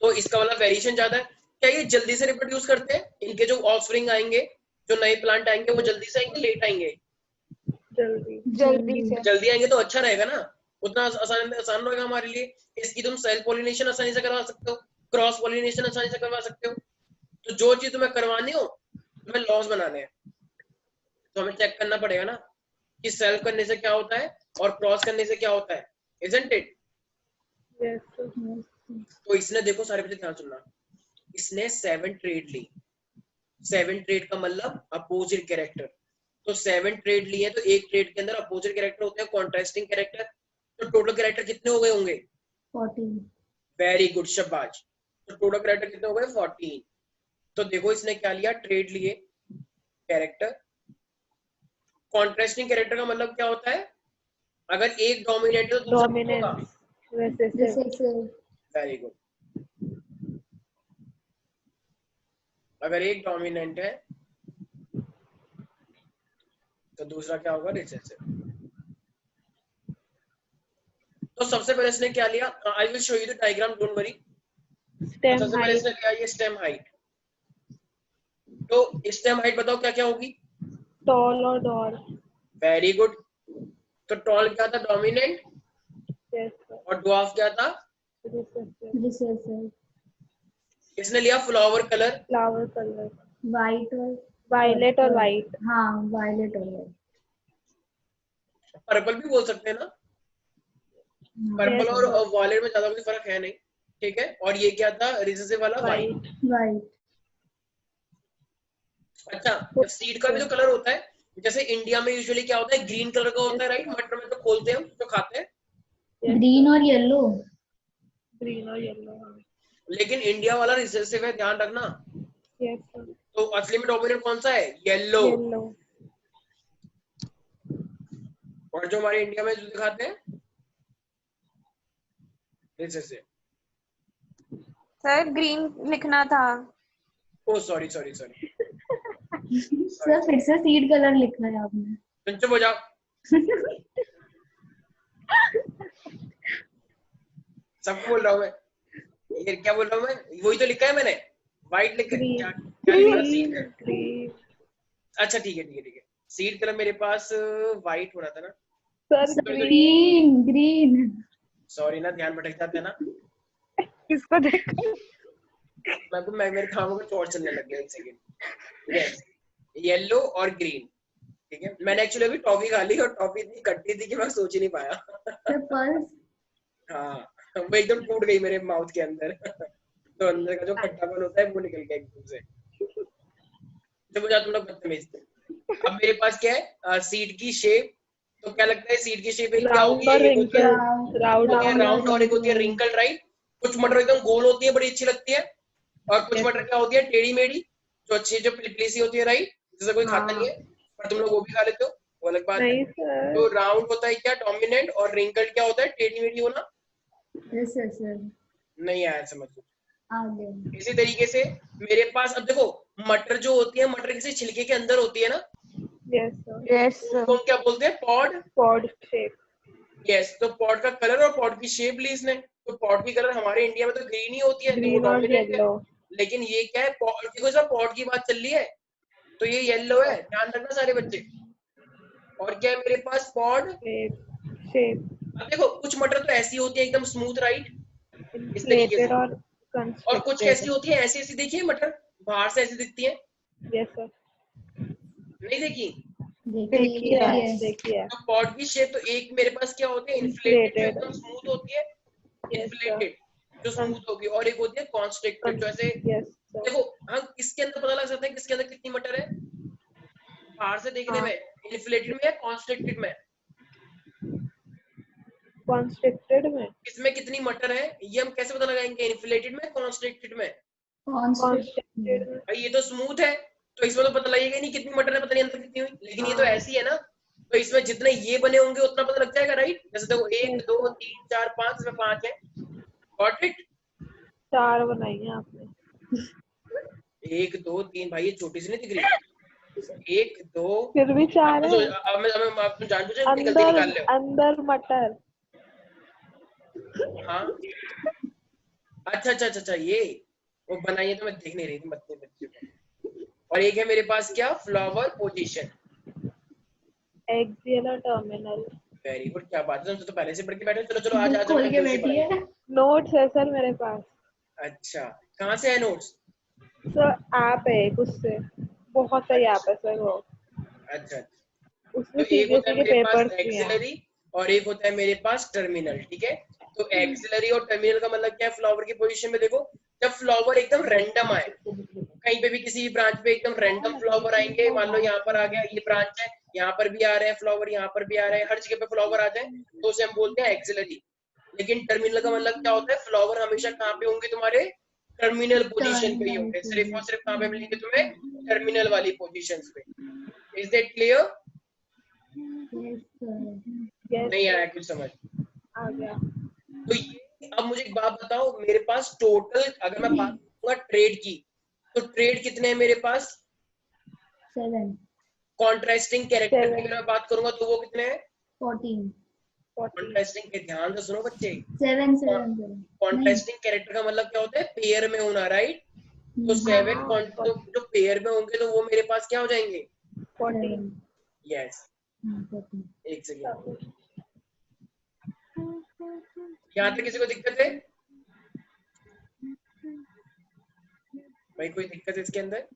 तो इसका वाला वेरिएशन ज्यादा है. क्या ये जल्दी से रिप्रोड्यूस करते हैं? इनके जो ऑफस्प्रिंग आएंगे, जो नए प्लांट आएंगे, वो जल्दी से आएंगे, लेट आएंगे? जल्दी से. जल्दी आएंगे तो अच्छा रहेगा ना, उतना आसान रहेगा हमारे लिए. इसकी तुम सेल्फ पॉलिनेशन आसानी से करवा सकते हो, क्रॉस पॉलिनेशन आसानी से करवा सकते हो. तो जो चीज तुम्हें करवानी हो, तुम्हें लॉज बनाने हैं, तो हमें चेक करना पड़ेगा ना कि सेल्फ करने से क्या होता है और क्रॉस करने से क्या होता है. Isn't it? तो इसने देखो, सारे बच्चे ध्यान सुनना, इसने 7 ट्रेड ली. 7 ट्रेड का मतलब अपोजिट कैरेक्टर. तो 7 ट्रेड लिए, तो एक ट्रेड के अंदर अपोजिट कैरेक्टर होते हैं, कॉन्ट्रास्टिंग कैरेक्टर. तो टोटल कैरेक्टर कितने हो गए होंगे? 14. वेरी गुड, शाबाश. तो टोटल कैरेक्टर कितने हो गए? 14. तो देखो इसने क्या लिया? ट्रेड लिए, कैरेक्टर. कॉन्ट्रास्टिंग कैरेक्टर का मतलब क्या होता है? अगर एक डोमिनेंट है तो दूसरा होगा. Very good. अगर एक डोमिनेंट है तो दूसरा क्या होगा? रिसेसिव. तो सबसे पहले इसने क्या लिया? I will show you the diagram, don't worry. सबसे पहले इसने लिया ये स्टेम हाइट. तो स्टेम हाइट बताओ क्या क्या होगी? टॉल और डॉल. Very good. तो टॉल क्या था? डोमिनेंट. और ड्वार्फ क्या था? रिसेसिव. इसने लिया फ्लावर कलर. वाइट और वायलेट और वाइट. हाँ, वायलेट और वाइट. पर्पल भी बोल सकते हैं ना. पर्पल और वायलेट में ज्यादा कोई फर्क है नहीं. ठीक है. और ये क्या था? रिसेसिव वाला वाइट. वाइट. अच्छा, सीड का भी जो कलर होता है जैसे इंडिया में यूजुअली क्या होता है, ग्रीन कलर का होता है राइट, मटर में तो खोलते हैं तो खाते हैं। ग्रीन और येलो। ग्रीन और येलो। लेकिन इंडिया वाला रिसेसिव है, ध्यान रखना। Yes sir. तो असली में डोमिनेंट कौन सा है, येलो। येलो। और जो हमारे इंडिया में जो दिखाते हैं रिसेसिव। सर ग्रीन लिखना था। ओ सॉरी सॉरी सॉरी। सर फिर से सीड कलर लिखा है आपने। तुम चुप हो जाओ। सब बोल रहा हूँ मैं, ये क्या बोल रहा हूँ मैं, वही तो लिखा है मैंने, व्हाइट लिख क्या क्या लिखा है, सीड कलर। ग्रीन। अच्छा ठीक है ठीक है ठीक है, सीड कलर मेरे पास व्हाइट हो रहा था ना। Sir green green. सॉरी ना, ध्यान भटक जाता है ना। किसको देख मैं मेरे खामों का चोट चलने लग गया, एक सेकंड। यस, येलो और ग्रीन, ठीक है। मैंने एक्चुअली अभी टॉफी खा ली और टॉफी इतनी खट्टी थी कि मैं सोच ही नहीं पाया। पल्स। हाँ, वो एकदम टूट गई मेरे माउथ के अंदर। तो अंदर का जो खट्टापन होता है वो निकल गया एकदम से। तो मुझे तुम लोग बदतमीज। अब मेरे पास क्या है, सीड की शेप। तो क्या लगता है सीड की शेप क्या होगी, राउंड और एक होती है राउंड और एक होती है रिंकल राइट। कुछ मटर एकदम गोल होती है, बड़ी अच्छी लगती है। और कुछ मटर क्या होती है, टेढ़ी मेढ़ी, जो अच्छी जो पिली सी होती है राइट, जिसे कोई खाता नहीं है, पर तुम लोग वो भी खा लेते हो, वो अलग बात है। नहीं सर। तो राउंड होता है क्या, डोमिनेंट, और रिंकल क्या होता है, टेढ़ी मेढ़ी होना। रिसेसिव। नहीं आया समझ लो। आगे। इसी तरीके से मेरे पास, अब देखो, मटर जो होती है, मटर किसी छिलके के अंदर होती है ना, यस सर। यस उसको हम क्या बोलते हैं, पॉड। Pod shape. यस, तो पॉड का कलर और पॉड की शेप ली इसने। तो पॉड की कलर हमारे इंडिया में तो ग्रीन ही होती है, तो वो ग्रीन और डोमिनेंट है। येलो। लेकिन ये क्या है, देखो सर, पॉड की बात चल रही है, तो ये येलो है, ध्यान रखना सारे बच्चे। और क्या है मेरे पास, पॉड। शेप। अब देखो, कुछ मटर तो ऐसी होती है एकदम स्मूथ राइट, इस तरीके इन्फ्लेटेड से। और और कुछ कैसी कंस्ट्रिक्टेड। होती है, ऐसी ऐसी देखिए मटर, बाहर से ऐसी दिखती है, यस सर। नहीं देखी। देखिए देखिए देखिए। तो पॉड की शेप, तो एक मेरे पास क्या होती है, इन्फ्लेटेड जो इन्फ्लेटेड। एकदम स्मूथ होती है, यस सर। इन्फ्लेटेड जो स्मूथ होगी, और एक होती है कॉन्स्ट्रिक्टेड जो ऐसे। Yes sir. देखो, हम किसके अंदर पता लग सकता है किसके अंदर कितनी मटर है, बाहर से देखने में, इन्फ्लेटेड में या कॉन्स्ट्रिक्टेड में, कॉन्स्ट्रिक्टेड में। इसमें कितनी मटर है, ये हम कैसे पता लगाएंगे, इन्फ्लेटेड में कॉन्स्ट्रिक्टेड में। कॉन्स्ट्रिक्टेड में। भाई ये तो स्मूथ है, तो इसमें तो पता लगेगा नहीं कितनी मटर है, पता नहीं अंदर कितनी हुई, लेकिन ये तो ऐसी है ना, तो इसमें जितने ये बने होंगे उतना पता लग जाएगा राइट। जैसे देखो, 1 2 3 4 5, इसमें 5 है, गॉट इट। 4 बनाई है आपने। 1 2 3, भाई ये छोटी सी नहीं दिख रही, 1 2। फिर भी 4 है। अब तुम जान बूझे गलती अंदर निकाल रहे हो। अंदर मटर। हाँ, अच्छा अच्छा अच्छा अच्छा, ये वो बनाई है तो मैं देख नहीं रही थी बच्चे बच्चे को। और एक है मेरे पास क्या, फ्लावर पोजीशन। एक्सियल और टर्मिनल। वेरी गुड, क्या बात है, तुम तो पहले से पढ़ के बैठे हो। चलो चलो, आज बुक आज खोल मैं के दूसरी बैठी पढ़ाई। है। नोट्स है सर मेरे पास। अच्छा, कहाँ से है नोट्स। सर ऐप है एक, उससे बहुत सही ऐप है सर वो। अच्छा, उसमें तो एक होता है सीबीएसई के मेरे पास पेपर्स भी हैं। एक्सिलरी, और एक होता है मेरे पास टर्मिनल, ठीक है। तो एक्सिलरी और टर्मिनल का मतलब क्या है, फ्लावर की पोजीशन में देखो, जब फ्लावर एकदम रैंडम आए, कहीं पे भी किसी भी ब्रांच पे एकदम रैंडम फ्लावर आएंगे, मान लो यहाँ पर आ गया, ये ब्रांच है, यहाँ पर भी आ रहे हैं फ्लावर, यहाँ पर भी आ रहे हैं, हर जगह पे फ्लावर आ जाए, तो उसे हम बोलते हैं एक्सिलरी। लेकिन टर्मिनल का मतलब क्या होता है, फ्लावर हमेशा कहाँ पे होंगे, तुम्हारे टर्मिनल पोजीशन पे ही होंगे, सिर्फ और सिर्फ कहाँ पे मिलेंगे तुम्हें, टर्मिनल वाली पोजीशन पे। Is that clear. नहीं आया कुछ समझ। आ गया। तो ये, अब मुझे एक बात बताओ, मेरे पास टोटल, अगर मैं बात करूंगा ट्रेड की, तो ट्रेड कितने हैं मेरे पास, 7 कॉन्ट्रास्टिंग कैरेक्टर की 7 अगर मैं बात करूंगा तो वो कितने हैं, 14 कॉन्ट्रास्टिंग के, ध्यान से सुनो बच्चे। 7 7 नहीं कॉन्ट्रास्टिंग कैरेक्टर का मतलब क्या होता है, पेयर में होना राइट। तो 7 तो जो पेयर में होंगे तो वो मेरे पास क्या हो जाएंगे, 14। यस। 14 एक सेकेंड, यहाँ तक किसी को दिक्कत है, भाई कोई दिक्कत है इसके अंदर।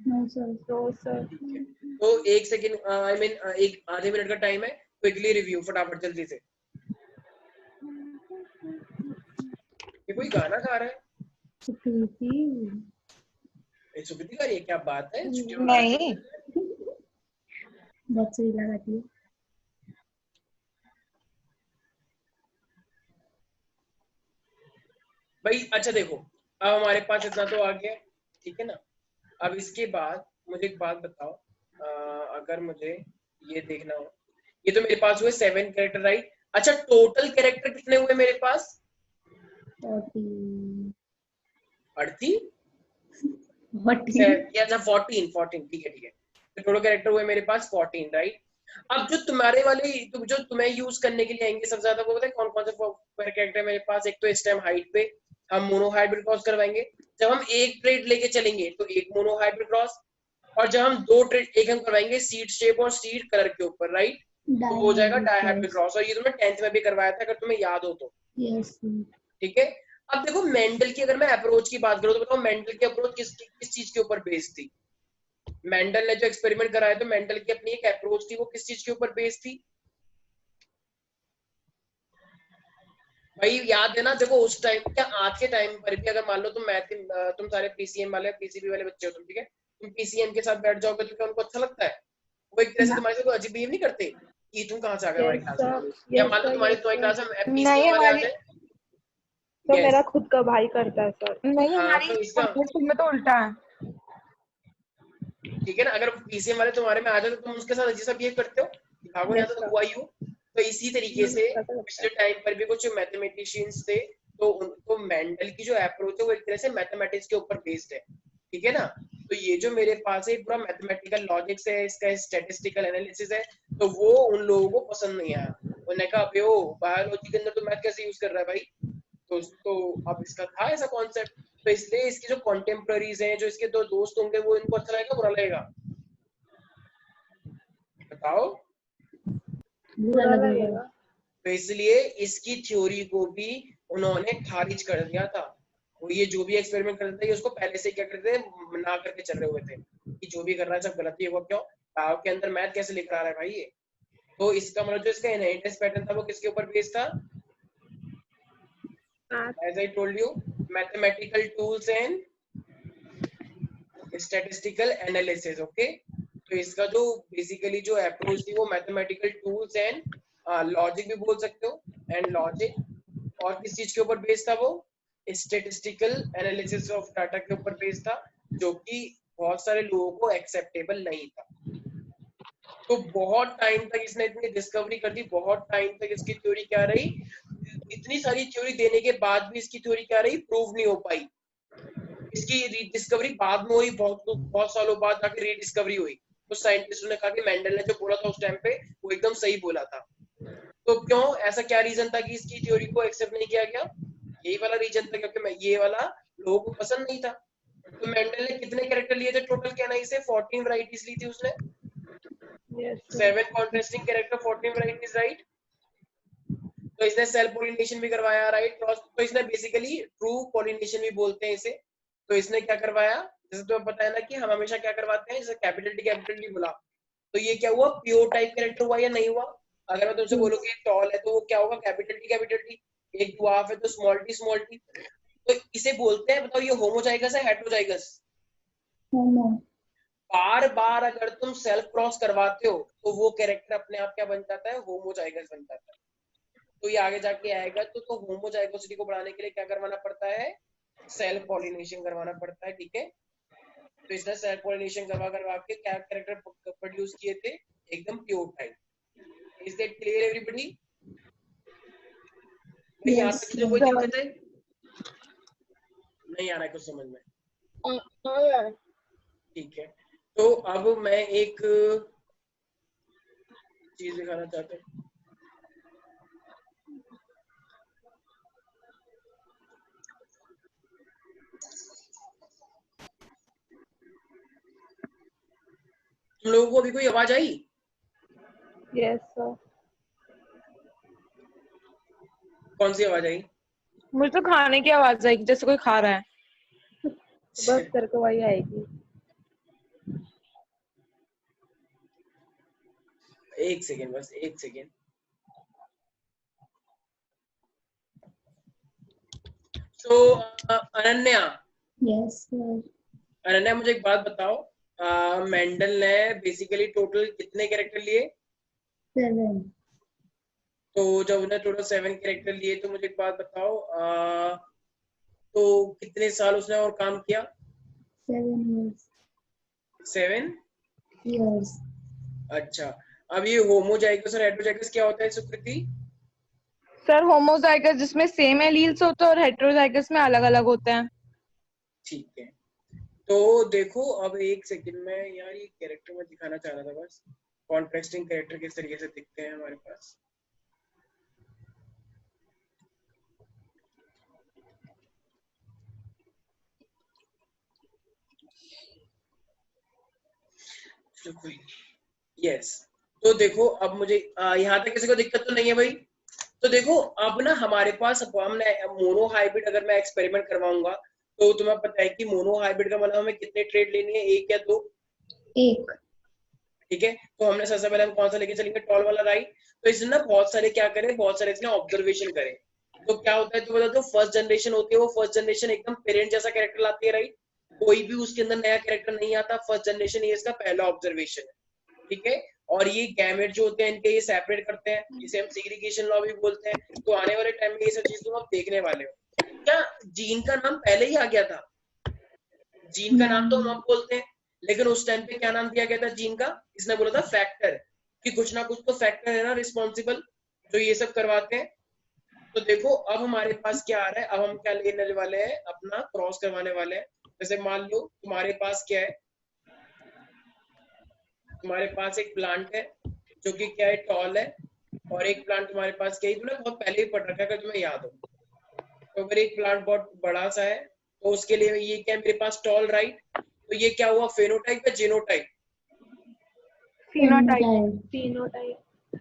No sir. तो सर ठीक है, तो एक सेकेंड, आई मीन एक आधे मिनट का टाइम है, क्विकली रिव्यू फटाफट जल्दी से। ये कोई गाना गा रहा है, ये सुकृति गा रही है, क्या बात है, छुट्टियों में गाना नहीं। बहुत सही लगाती है। भाई अच्छा देखो, अब हमारे पास इतना तो आ गया, ठीक है ना। अब इसके बाद मुझे एक बात बताओ, अगर मुझे ये देखना हो, ये तो मेरे पास हुए 7 कैरेक्टर राइट। अच्छा टोटल कैरेक्टर कितने हुए मेरे पास? 40 अड़ती 40 या 14 ठीक है ठीक है। तो टोटल कैरेक्टर हुए मेरे पास 14 राइट। अब जो तुम्हारे वाले जो तुम्हें यूज करने के लिए आएंगे सबसे ज्यादा, वो पता है कौन कौन से कैरेक्टर मेरे पास? एक तो इस टाइम हाइट पे हम मोनो हाइब्रिड क्रॉस करवाएंगे। जब हम एक ट्रेड लेके चलेंगे तो एक मोनो हाइब्रिड क्रॉस, और जब हम 2 ट्रेड एक हम करवाएंगे सीड शेप और सीड कलर के ऊपर राइट, तो हो जाएगा डाई हाइब्रिड क्रॉस। और ये तुमने 10th में भी करवाया था अगर तुम्हें याद हो तो, यस। ठीक है। अब देखो मेंडल की अगर मैं अप्रोच की बात करूं तो बताओ मेंडल की अप्रोच किस चीज के ऊपर बेस्ड थी? मेंडल ने जो एक्सपेरिमेंट कराया तो मेंडल की अपनी एक अप्रोच थी, वो किस चीज के ऊपर बेस्ड थी भाई? याद है ना? देखो उस टाइम क्या आज के टाइम पर भी अगर मान लो तुम सारे पीसीएम वाले पीसीबी वाले बच्चे हो तुम, ठीक है, तुम पीसीएम के साथ बैठ जाओगे तो क्या उनको अच्छा लगता है? वो एक तरह से तुम्हारे से अजीब बिहेव नहीं करते कि तुम कहाँ से आ गए हमारी यस क्लास सर, में? या मान लो तुम्हारी तुम्हारी क्लास में नहीं पीसीएम वाले आ हमारी जाए। तो यस, मेरा खुद का भाई करता है सर। नहीं हाँ हमारी तो इसका स्कूल में तो उल्टा है। ठीक है ना, अगर पीसीएम वाले तुम्हारे में आ जाए तो तुम उसके साथ अजीब सा बिहेव करते हो कि भागो यहाँ यस से, तो सर, हुआ ही हो। तो इसी तरीके से ऐसा लगता पिछले है। टाइम पर भी कुछ मैथमेटिशियंस थे, तो उनको मेंडल की जो अप्रोच है वो एक तरह से मैथमेटिक्स के ऊपर बेस्ड है, ठीक है ना। तो ये जो मेरे पास है पूरा मैथमेटिकल लॉजिक्स है, इसका स्टैटिस्टिकल एनालिसिस है, तो वो उन लोगों को पसंद नहीं आया। उन्होंने कहा अबे ओ बायोलॉजी के अंदर तो मैथ कैसे यूज कर रहा है भाई? तो अब इसका था ऐसा कॉन्सेप्ट, तो इसलिए इसकी जो कॉन्टेम्पररीज हैं, जो इसके दो दोस्त होंगे, वो इनको अच्छा लगेगा बुरा लगेगा बताओ? बुरा बुरा लगेगा। लगेगा। तो इसलिए इसकी थ्योरी को भी उन्होंने खारिज कर दिया था। वो ये जो भी एक्सपेरिमेंट करते थे उसको पहले से क्या करते थे, मना करके चल रहे हुए थे कि जो भी कर रहा है सब गलत ही होगा। क्यों? ताव के अंदर मैथ कैसे लिख रहा है भाई ये? तो इसका मतलब जो इसका इनहेरिटेंस पैटर्न था वो किसके ऊपर बेस्ड था? As I told you, mathematical tools and statistical analysis. Okay, तो इसका जो बेसिकली जो अप्रोच थी वो मैथमेटिकल टूल्स एंड लॉजिक भी बोल सकते हो, एंड लॉजिक, और किस चीज के ऊपर बेस्ड था वो? स्टैटिस्टिकल एनालिसिस ऑफ डाटा के ऊपर बेस्ड था, जो कि बहुत सारे लोगों को एक्सेप्टेबल नहीं था। तो बहुत टाइम तक इसने इतनी डिस्कवरी कर दी, बहुत टाइम तक इसकी थ्योरी क्या रही, इतनी सारी थ्योरी देने के बाद भी इसकी थ्योरी क्या रही, प्रूव नहीं हो पाई। इसकी रीडिस्कवरी बाद में हुई, बहुत सालों बाद जाके रीडिस्कवरी हुई। तो साइंटिस्टों ने कहा कि मेंडल ने जो बोला था उस टाइम पे वो एकदम सही बोला था। तो क्यों, ऐसा क्या रीजन था कि इसकी थ्योरी को एक्सेप्ट नहीं किया गया? यही वाला रीजन था, क्योंकि मैं ये वाला लोगों को पसंद नहीं था। तो मेंडल ने कितने कैरेक्टर लिए थे टोटल? क्या नहीं से 14 वैरायटीज ली थी उसने। Yes sir, 7 contrasting character, 14 varieties right. तो इसने सेल पॉलिनेशन भी करवाया राइट, क्रॉस। तो इसने बेसिकली ट्रू पॉलिनेशन भी बोलते हैं इसे। तो इसने क्या करवाया, जैसे तुम्हें पता है ना कि हम हमेशा क्या करवाते हैं, जैसे कैपिटल टी बोला, तो ये क्या हुआ, प्योर टाइप कैरेक्टर हुआ या नहीं हुआ? अगर मैं तुमसे बोलूँ कि टॉल है तो वो क्या होगा, कैपिटल टी। एक ड्वार्फ है तो स्मॉल टी। तो इसे बोलते हैं, बताओ ये होमोजाइगस है हेटेरोजाइगस? होमो। बार बार अगर तुम सेल्फ क्रॉस करवाते हो तो वो कैरेक्टर अपने आप क्या बन जाता है, होमोजाइगस बन जाता है। तो ये आगे जाके आएगा, तो होमोजाइगोसिटी को बढ़ाने के लिए क्या करवाना पड़ता है, सेल्फ पॉलिनेशन करवाना पड़ता है, ठीक है। तो इसने सेल्फ पॉलिनेशन करवा के क्या कैरेक्टर प्रोड्यूस किए थे, एकदम pure type. Is that clear everybody? भाई यहाँ तक जो कोई दिक्कत है? नहीं आ रहा है कुछ समझ में? ठीक है, तो अब मैं एक चीज दिखाना चाहता हूँ। तुम लोगों को अभी कोई आवाज आई? Yes sir. कौन सी आवाज आई? मुझे तो खाने की आवाज आएगी जैसे कोई खा रहा है। बस तेरे को वही आएगी। एक सेकेंड, बस एक सेकेंड। तो अनन्या, यस सर। अनन्या मुझे एक बात बताओ, मेंडल ने बेसिकली टोटल कितने कैरेक्टर लिए? 7 तो जब उन्होंने टोटल 7 कैरेक्टर लिए तो मुझे एक बात बताओ, तो कितने साल उसने और काम किया? years 7 years अच्छा, अब ये होमोजाइगस और हेटेरोजाइगस क्या होता है सुकृति? सर होमोजाइगस जिसमें सेम एलील्स होते हैं और हेटेरोजाइगस में अलग अलग होते हैं। ठीक है, तो देखो अब एक सेकंड में यार, ये कैरेक्टर मैं दिखाना चाह रहा था बस, कॉन्ट्रास्टिंग कैरेक्टर किस तरीके से दिखते हैं हमारे पास। चलो कोई नहीं, यस। तो देखो अब मुझे यहाँ तक किसी को दिक्कत तो नहीं है भाई? तो देखो अब ना हमारे पास हमने मोनो हाइब्रिड अगर मैं एक्सपेरिमेंट करवाऊंगा तो तुम्हें पता है कि मोनो हाइब्रिड का मतलब हमें कितने ट्रेड लेनी है, 1 या 2? 1 ठीक है, तो हमने सबसे पहले हम कौन सा लेके चलेंगे? टॉल वाला, राइट। तो इसने ना बहुत सारे क्या करे, बहुत सारे इसने ऑब्जर्वेशन करे। तो क्या होता है तो बता दो, फर्स्ट जनरेशन होती है वो फर्स्ट जनरेशन एकदम पेरेंट जैसा कैरेक्टर लाती है, राइट। कोई भी उसके अंदर नया कैरेक्टर नहीं आता, फर्स्ट जनरेशन ये इसका पहला ऑब्जर्वेशन है, ठीक है। और ये गैमेट जो होते हैं इनके ये सेपरेट करते हैं, जिसे हम सेग्रीगेशन लॉ भी बोलते हैं। तो आने वाले टाइम में ये सब चीज तुम अब देखने वाले हो। क्या जीन का नाम पहले ही आ गया था? जीन का नाम तो हम अब बोलते हैं, लेकिन उस टाइम पे क्या नाम दिया गया था जीन का? इसने बोला था फैक्टर, कि कुछ ना कुछ तो फैक्टर है ना रिस्पॉन्सिबल जो ये सब करवाते हैं। तो देखो अब हमारे पास क्या आ रहा है, अब हम क्या लेने वाले हैं, अपना क्रॉस करवाने वाले हैं। जैसे मान लो तुम्हारे पास क्या है, तुम्हारे पास एक प्लांट है जो कि क्या है, टॉल है, और एक प्लांट तुम्हारे पास क्या है, तुमने बहुत पहले ही पढ़ रखा है अगर तुम्हें याद हो। तो अगर एक प्लांट बहुत बड़ा सा है तो उसके लिए ये क्या है मेरे पास, टॉल, राइट। तो ये क्या हुआ, फेनोटाइप या जीनोटाइप? फिनोटाइप। phenotype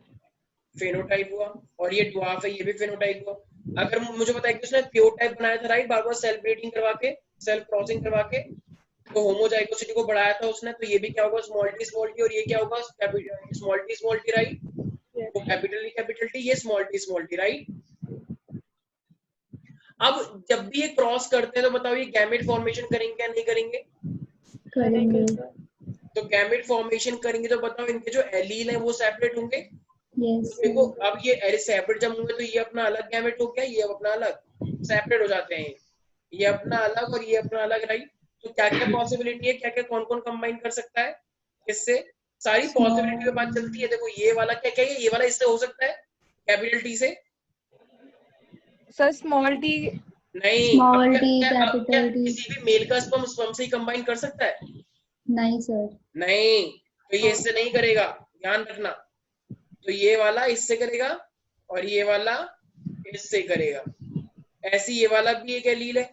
फेनोटाइप हुआ। और ये ड्वार्फ है, ये भी फेनोटाइप हुआ। अगर मुझे पता है कि उसने प्योर टाइप बनाया था, राइट, बार बार सेल ब्रीडिंग करवा के, सेल क्रॉसिंग करवा के, तो होमोजाइगोसिटी को बढ़ाया था उसने, तो ये भी क्या होगा, स्मॉल टी, और ये क्या होगा, स्मॉल टी, राइट। तो कैपिटल टी, ये स्मॉल टी, राइट। अब जब भी ये क्रॉस करते हैं तो बताओ ये गैमेट फॉर्मेशन करेंगे या नहीं करेंगे? करेंगे तो गैमेट फॉर्मेशन करेंगे तो बताओ इनके जो एलील है वो सेपरेट होंगे। yes तो देखो अब ये सेपरेट जब होंगे तो ये अपना अलग गैमेट हो गया, ये अपना अलग, सेपरेट हो जाते हैं, ये अपना अलग और ये अपना अलग, राइट। तो क्या क्या पॉसिबिलिटी है, क्या क्या कौन कौन कंबाइन कर सकता है इससे? सारी पॉसिबिलिटी पे बात चलती है। देखो ये वाला क्या क्या है, ये वाला इससे हो सकता है कैपिटल टी से। Sir small T. नहीं, small अब t क्या capital T किसी भी मेल का स्पर्म से ही कंबाइन कर सकता है? नहीं सर नहीं, तो ये इससे नहीं करेगा, ध्यान रखना। तो ये वाला इससे करेगा और ये वाला इससे करेगा। ऐसी ये वाला भी एक एलील है,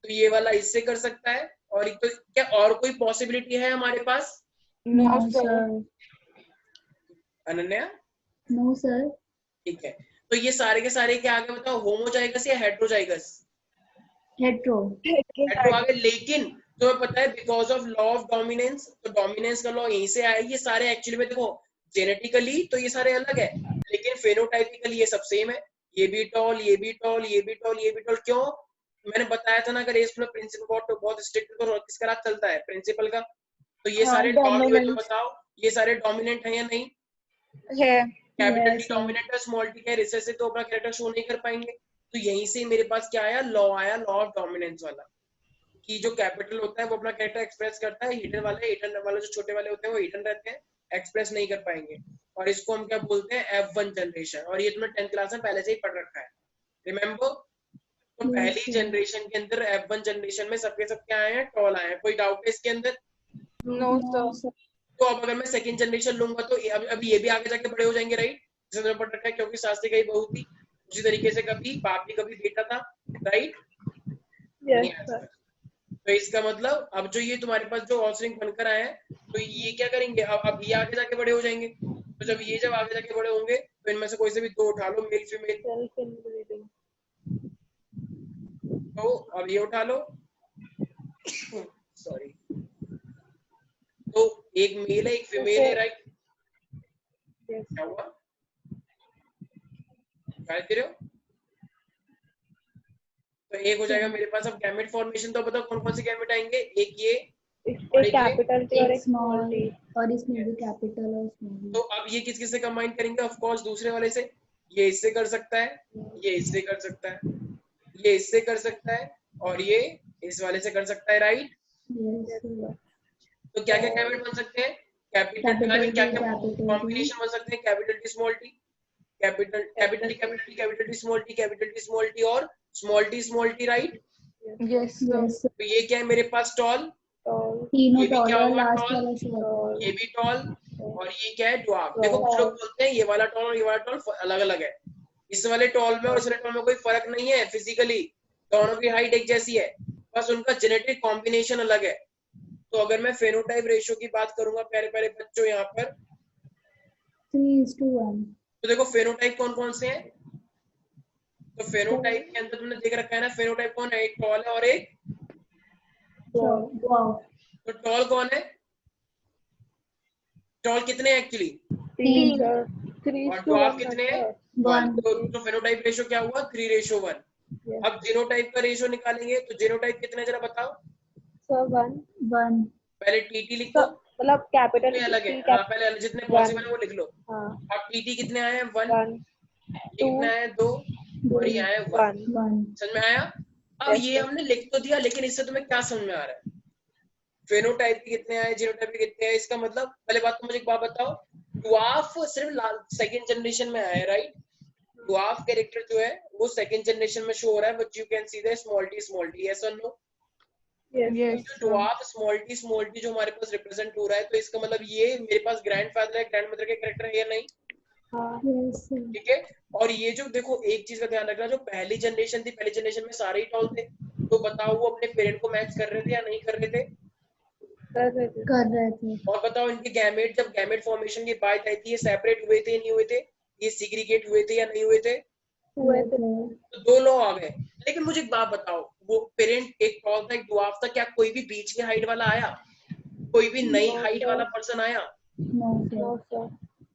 तो ये वाला इससे कर सकता है। और तो क्या और कोई पॉसिबिलिटी है हमारे पास? No no sir. sir Ananya? no sir ठीक है, तो ये सारे के सारे क्या आगे बताओ, होमोजाइगस या हेटेरोजाइगस? hetero हेटेरो आगे, लेकिन तुम्हें पता है because of law of dominance, तो डोमिनेंस का लॉ यहीं से आया। ये सारे एक्चुअली में देखो जेनेटिकली तो ये सारे अलग है, लेकिन फेनोटाइपिकली ये सब सेम है। ये भी टॉल, ये भी टॉल, ये भी टॉल, ये भी टॉल। क्यों? मैंने बताया था ना, अगर इसमें प्रिंसिपल बहुत स्ट्रिक्ट तो किसका राज चलता है, प्रिंसिपल का। तो ये सारे टॉल हुए, तो बताओ ये सारे डोमिनेंट है या नहीं? है। Capital T yes sir dominant है, स्मॉल टी का रिसेसिव, तो अपना कैरेक्टर शो नहीं कर पाएंगे। तो यहीं से मेरे पास क्या आया, लॉ आया, लॉ ऑफ डोमिनेंस वाला, कि जो कैपिटल होता है वो अपना कैरेक्टर एक्सप्रेस करता है, हिडन वाले जो छोटे वाले होते हैं वो हिडन रहते हैं, एक्सप्रेस नहीं कर पाएंगे। और इसको हम क्या बोलते हैं, F1 जनरेशन। और ये तुमने 10th क्लास में पहले से ही पढ़ रखा है, रिमेम्बर। तो yes पहली sir जनरेशन के अंदर F1 जनरेशन में सबके सब क्या आए हैं, टॉल आए हैं। कोई डाउट है इसके अंदर? No no sir. sir तो अब अगर मैं सेकंड जनरेशन लूंगा तो अब ये भी आगे जाके बड़े हो जाएंगे, राइट। जैसे तुमने पढ़ रखा है, क्योंकि शास्त्री का ही बहू थी, उसी तरीके से कभी बाप भी कभी बेटा था, राइट। Yes sir. तो इसका मतलब अब जो ये तुम्हारे पास जो ऑफस्प्रिंग बनकर आए हैं, तो ये क्या करेंगे, अब ये आगे जाके बड़े हो जाएंगे। तो जब आगे जाके बड़े होंगे तो इनमें से कोई से भी 2 उठा लो, मेल फीमेल। Self inbreeding. तो अब ये उठा लो, सॉरी। तो एक मेल है, एक फीमेल है, राइट। यस क्या हुआ, क्या दे रहे हो? तो एक हो जाएगा मेरे पास। अब गैमेट फॉर्मेशन तो बताओ कौन कौन से गैमेट आएंगे, एक ये एक कैपिटल टी और एक स्मॉल टी, और इसमें भी कैपिटल और स्मॉल। तो अब ये किस किस से कंबाइन करेंगे? ऑफ कोर्स दूसरे वाले से। ये इससे कर सकता है, ये इससे कर सकता है, ये इससे कर सकता है, और ये इस वाले से कर सकता है, राइट? तो क्या क्या गैमेट बन सकते हैं? कैपिटल, आई मीन क्या क्या कॉम्बिनेशन बन सकते हैं? Capital T small T, capital capital T capital T, capital T small T, capital T small T और स्मॉल टी, राइट? यस तो ये क्या है मेरे पास? टॉल। तीनों ये भी क्या टॉल, होगा? Last tall. वाला शॉर्ट। ये भी टॉल, और ये क्या है? ड्वार्फ। देखो कुछ लोग बोलते हैं ये वाला टॉल और ये वाला टॉल अलग अलग है। इस वाले टॉल में और इस वाले टॉल में कोई फर्क नहीं है फिजिकली, दोनों की हाइट एक जैसी है, बस उनका जेनेटिक कॉम्बिनेशन अलग है। तो अगर मैं फेनोटाइप रेशियो की बात करूंगा प्यारे प्यारे बच्चों यहाँ पर, 3:1। तो देखो फेनोटाइप कौन कौन से हैं? तो फेनोटाइप के अंदर तुमने देख रखा है ना, फेनोटाइप कौन है? एक टॉल है और एक, तो टॉल कौन है? टॉल कितने हैं एक्चुअली? 3 और ड्वार्फ कितने हैं? 1। तो फेनोटाइप रेशियो क्या हुआ? 3:1। अब जीनोटाइप का रेशियो निकालेंगे, तो जीनोटाइप कितने जरा बताओ? 1। पहले टीटी लिखो, मतलब कैपिटल कितने अलग है? टी हाँ पहले जितने पॉसिबल है वो लिख लो। अब टीटी कितने आए हैं? 1। ये कितने आए हैं? 2, और ये आए 1। 1। समझ में आया? अब ये हमने लिख तो दिया, लेकिन इससे तुम्हें क्या समझ में आ रहा है? फेनोटाइप के कितने आए, जीनोटाइप के कितने आए, इसका मतलब पहले बात तो मुझे एक बात बताओ, ड्वार्फ सिर्फ सेकंड जनरेशन में आया है, राइट? ड्वार्फ कैरेक्टर जो है वो सेकंड जनरेशन में शो हो रहा है, but you can see the small T, yes और नो? ड्वार्फ स्मॉल टी जो हमारे पास रिप्रेजेंट हो रहा है, तो इसका मतलब ये मेरे पास ग्रैंडफादर है, ग्रैंडमदर के कैरेक्टर है या नहीं? ठीक है। और ये जो देखो एक चीज का ध्यान रखना, जो पहली जनरेशन थी, पहली जनरेशन में सारे ही टॉल थे, तो बताओ वो अपने पेरेंट को मैच कर रहे थे या नहीं कर रहे थे? कर रहे थे। और बताओ इनके गैमेट, जब गैमेट फॉर्मेशन की बात आई थी, ये सेपरेट हुए थे नहीं हुए थे? ये सिग्रीगेट हुए थे या नहीं हुए थे? तो 2 लॉ आ गए। लेकिन मुझे एक बात बताओ, वो पेरेंट एक टॉल था एक ड्वार्फ था, क्या कोई भी बीच की हाइट वाला आया? कोई भी नई हाइट वाला पर्सन आया?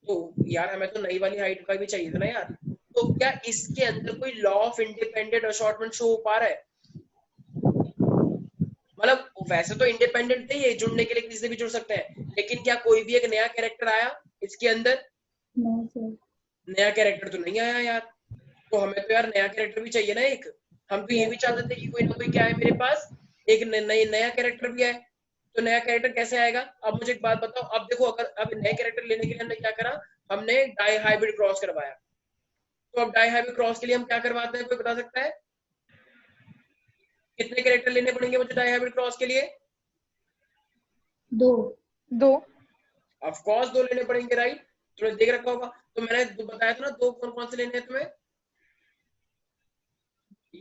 तो यार हमें तो नई वाली हाइट का भी चाहिए था ना यार। तो क्या इसके अंदर कोई law of independent assortment show हो पा रहा है? मतलब वैसे तो इंडिपेंडेंट थे ये, जुड़ने के लिए किसी से भी जुड़ सकते हैं, लेकिन क्या कोई भी एक नया कैरेक्टर आया इसके अंदर? नया कैरेक्टर तो नहीं आया यार। तो हमें तो यार नया कैरेक्टर भी चाहिए ना एक। हम तो ये भी चाहते थे कि कोई ना कोई क्या है मेरे पास, एक नया कैरेक्टर भी है। तो नया कैरेक्टर कैसे आएगा? अब मुझे एक बात बताओ, अब देखो अगर अब नए कैरेक्टर लेने के लिए हमने क्या करा, हमने डाई हाइब्रिड क्रॉस करवाया। तो अब डाई हाइब्रिड क्रॉस के लिए हम क्या करवाते हैं, कोई बता सकता है? कितने कैरेक्टर लेने पड़ेंगे मुझे डाई हाइब्रिड क्रॉस के लिए? 2। ऑफ कोर्स 2 लेने पड़ेंगे, राइट? तुमने देख रखा होगा, तो मैंने बताया था ना 2 कौन कौन से लेने हैं तुम्हें।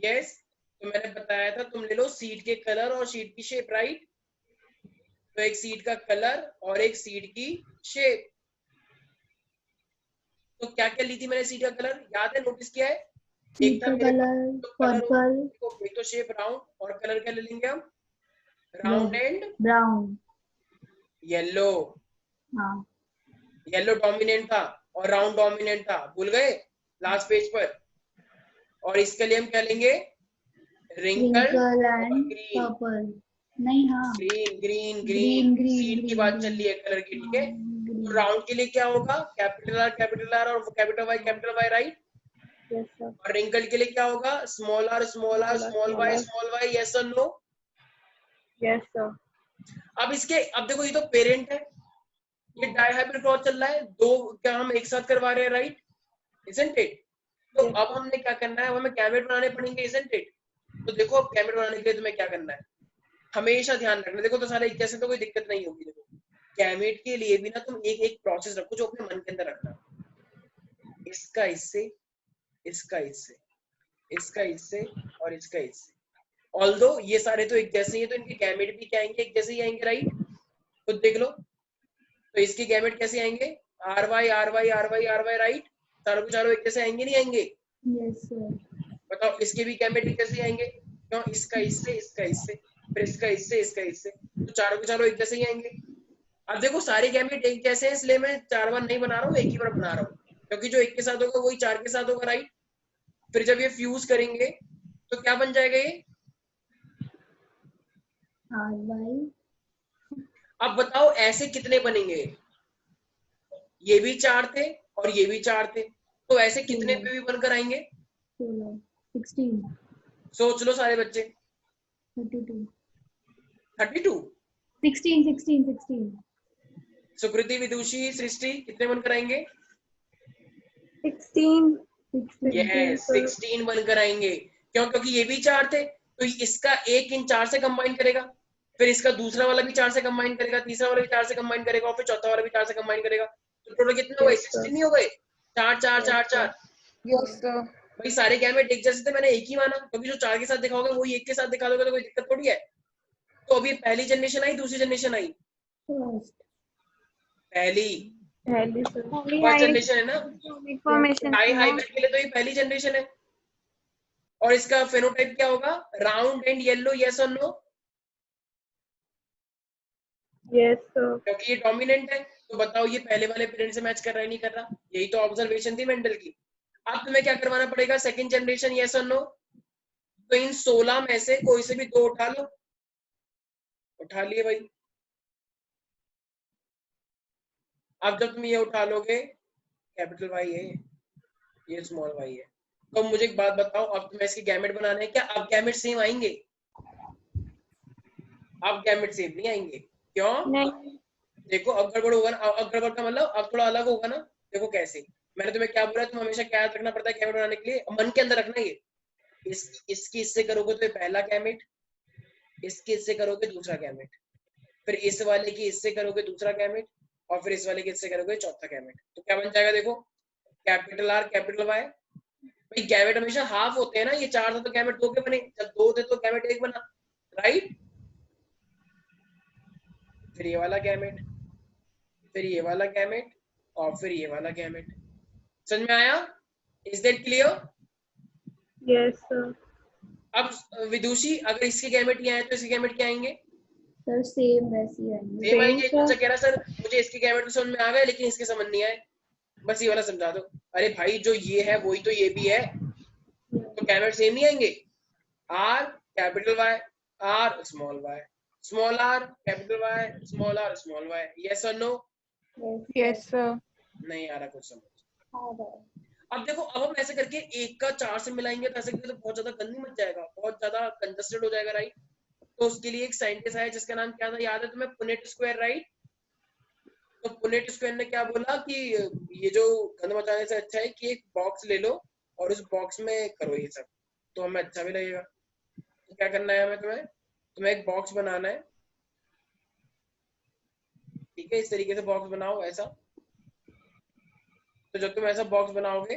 यस, तो मैंने बताया था तुम ले लो सीड के कलर और सीड की शेप, राइट? तो एक सीड का कलर और एक सीड की शेप। तो क्या क्या ली थी मैंने सीड का कलर, याद है? नोटिस किया है? एक था मेरे कलर पर्पल, एक तो शेप राउंड, और कलर क्या ले लेंगे हम? Round and brown. येलो। हाँ, येलो डोमिनेंट था और राउंड डोमिनेंट था, भूल गए लास्ट पेज पर? और इसके लिए हम क्या लेंगे? Wrinkle and green. पर्पल नहीं, हाँ ग्रीन सीड की बात चल रही है कलर की, ठीक है? तो राउंड के लिए क्या होगा? कैपिटल आर और कैपिटल वाई, राइट? और रिंकल के लिए क्या होगा? Small R small Y, yes और नो? Yes sir. अब इसके, अब देखो ये तो पेरेंट है, ये डाई हाइब्रिड क्रॉस चल रहा है, 2 क्या हम एक साथ करवा रहे हैं, राइट? Isn't it? तो अब हमने क्या करना है, हमें गैमेट बनाने पड़ेंगे, इजंट इट? तो देखो अब गैमेट बनाने के लिए तुम्हें क्या करना है, हमेशा ध्यान रखना। देखो तो सारे एक जैसे तो कोई दिक्कत नहीं होगी। देखो गैमेट के लिए भी ना तुम एक प्रोसेस रखो जो अपने मन के अंदर रखना, इसका इससे, इसका इससे, इसका इससे और इसका इससे। ऑल्दो ये सारे तो एक जैसे ही है, तो इनके गैमेट भी क्या आएंगे? एक जैसे ही आएंगे, राइट? खुद देख लो। तो इसके गैमेट कैसे आएंगे? R Y, right? चारों के चारों एक जैसे आएंगे नहीं आएंगे? Yes sir. बताओ इसके भी गैमेट एक जैसे आएंगे, क्यों? इसका इससे, इसका इससे, फिर इसका इससे, इसका इससे, तो चारों के चारों एक जैसे ही आएंगे। अब देखो सारे गैमेट एक जैसे हैं, इसलिए मैं 4 बार नहीं बना रहा हूँ, एक ही बार बना रहा हूँ, क्योंकि जो एक के साथ होगा वही 4 के साथ होगा, राइट? फिर जब ये फ्यूज करेंगे तो क्या बन जाएगा? ये RY अब बताओ ऐसे कितने बनेंगे? ये भी 4 थे और ये भी 4 थे, तो ऐसे कितने पे भी बनकर आएंगे? 16, 16, सोच लो सारे बच्चे। 32, 32। 16, 16, 16, सुकृति, विदुषी, सृष्टि कितने बनकर आएंगे? 16। 16, यस, 16 बनकर आएंगे। क्यों? क्योंकि ये भी 4 थे, तो इसका एक इन 4 से कंबाइन करेगा, फिर इसका दूसरा वाला भी 4 से कंबाइन करेगा, तीसरा वाला भी 4 से कंबाइन करेगा, और फिर चौथा वाला भी 4 से कंबाइन करेगा। तो टोटल कितने हो गए? 16 नहीं हो गए? 4 4 4 4। Yes sir. भाई सारे गैमेट एक जैसे थे, मैंने एक ही माना, क्योंकि जो 4 के साथ दिखाओगे वही एक के साथ दिखा दोगे तो कोई दिक्कत थोड़ी है। तो अभी पहली जनरेशन आई, दूसरी जनरेशन आई? first, पहली। सर। फर्स्ट जनरेशन है ना? इन्फॉर्मेशन डाई हाइब्रिड के लिए तो ये पहली जनरेशन है। और इसका फेनोटाइप क्या होगा? राउंड एंड येलो, यस और नो? Yes sir. क्योंकि ये डोमिनेंट है, तो बताओ ये पहले वाले पेरेंट से मैच कर रहा है नहीं कर रहा? यही तो ऑब्जर्वेशन थी मेंडल की। अब तुम्हें क्या करवाना पड़ेगा? सेकंड जनरेशन, यस और नो? तो इन 16 में से कोई से भी 2 उठा लो। उठा लिए भाई। अब जब तुम ये उठा लोगे, कैपिटल वाई है, ये स्मॉल वाई है, तो मुझे एक बात बताओ, अब तुम्हें इसके गैमेट बनाने हैं क्या? अब गैमेट सेम आएंगे? अब गैमेट सेम नहीं आएंगे। क्यों? नहीं। देखो अब गड़बड़ होगा ना। अब गड़बड़ का मतलब अब थोड़ा अलग होगा ना। देखो कैसे, मैंने तुम्हें क्या बोला, तुम हमेशा क्या याद रखना पड़ता है गैमेट बनाने के लिए? मन के अंदर रखना ये। इसकी इससे करोगे तो ये पहला गैमेट, इसके इससे करोगे दूसरा गैमेट, फिर इस वाले की इससे करोगे दूसरा गैमेट, और फिर इस वाले की इससे करोगे चौथा गैमेट। तो क्या बन जाएगा? देखो, कैपिटल आर कैपिटल वाई। भाई गैमेट हमेशा हाफ होते हैं ना, ये 4 थे तो गैमेट 2 के बने, जब 2 थे तो गैमेट 1 बना, राइट? फिर ये वाला गैमेट, फिर ये वाला गैमेट, और फिर ये वाला गैमेट। समझ में आया? Is that clear? Yes sir. अब विदुषी, अगर इसके गैमेट ये आए तो इसके गैमेट क्या आएंगे? सर सेम वैसे ही आएंगे। सेम आएंगे। अच्छा कह रहा सर मुझे इसके गैमेट तो समझ में आ गए, लेकिन इसके समझ नहीं आए, बस ये वाला समझा दो। अरे भाई जो ये है वही तो ये भी है, तो गैमेट सेम नहीं आएंगे? R capital Y, R small Y, small R capital Y, small R small Y, yes और नो? Yes sir. नहीं आ रहा कुछ समझ? अब देखो, अब हम ऐसे करके 1 का 4 से मिलाएंगे तो ऐसे करके तो बहुत ज्यादा गंदी मच जाएगा, बहुत ज्यादा कंजस्टेड हो जाएगा, राइट? तो उसके लिए एक साइंटिस्ट आया जिसका नाम क्या था, याद है तुम्हें? Punnett square, right? तो पुनेट स्क्वायर ने क्या बोला कि ये जो गंद मचाने से अच्छा है कि एक बॉक्स ले लो और उस बॉक्स में करो ये सब, तो हमें अच्छा भी लगेगा। तो क्या करना है हमें? तुम्हें एक बॉक्स बनाना है, ठीक है? इस तरीके से बॉक्स बनाओ ऐसा। तो जब तुम ऐसा बॉक्स बनाओगे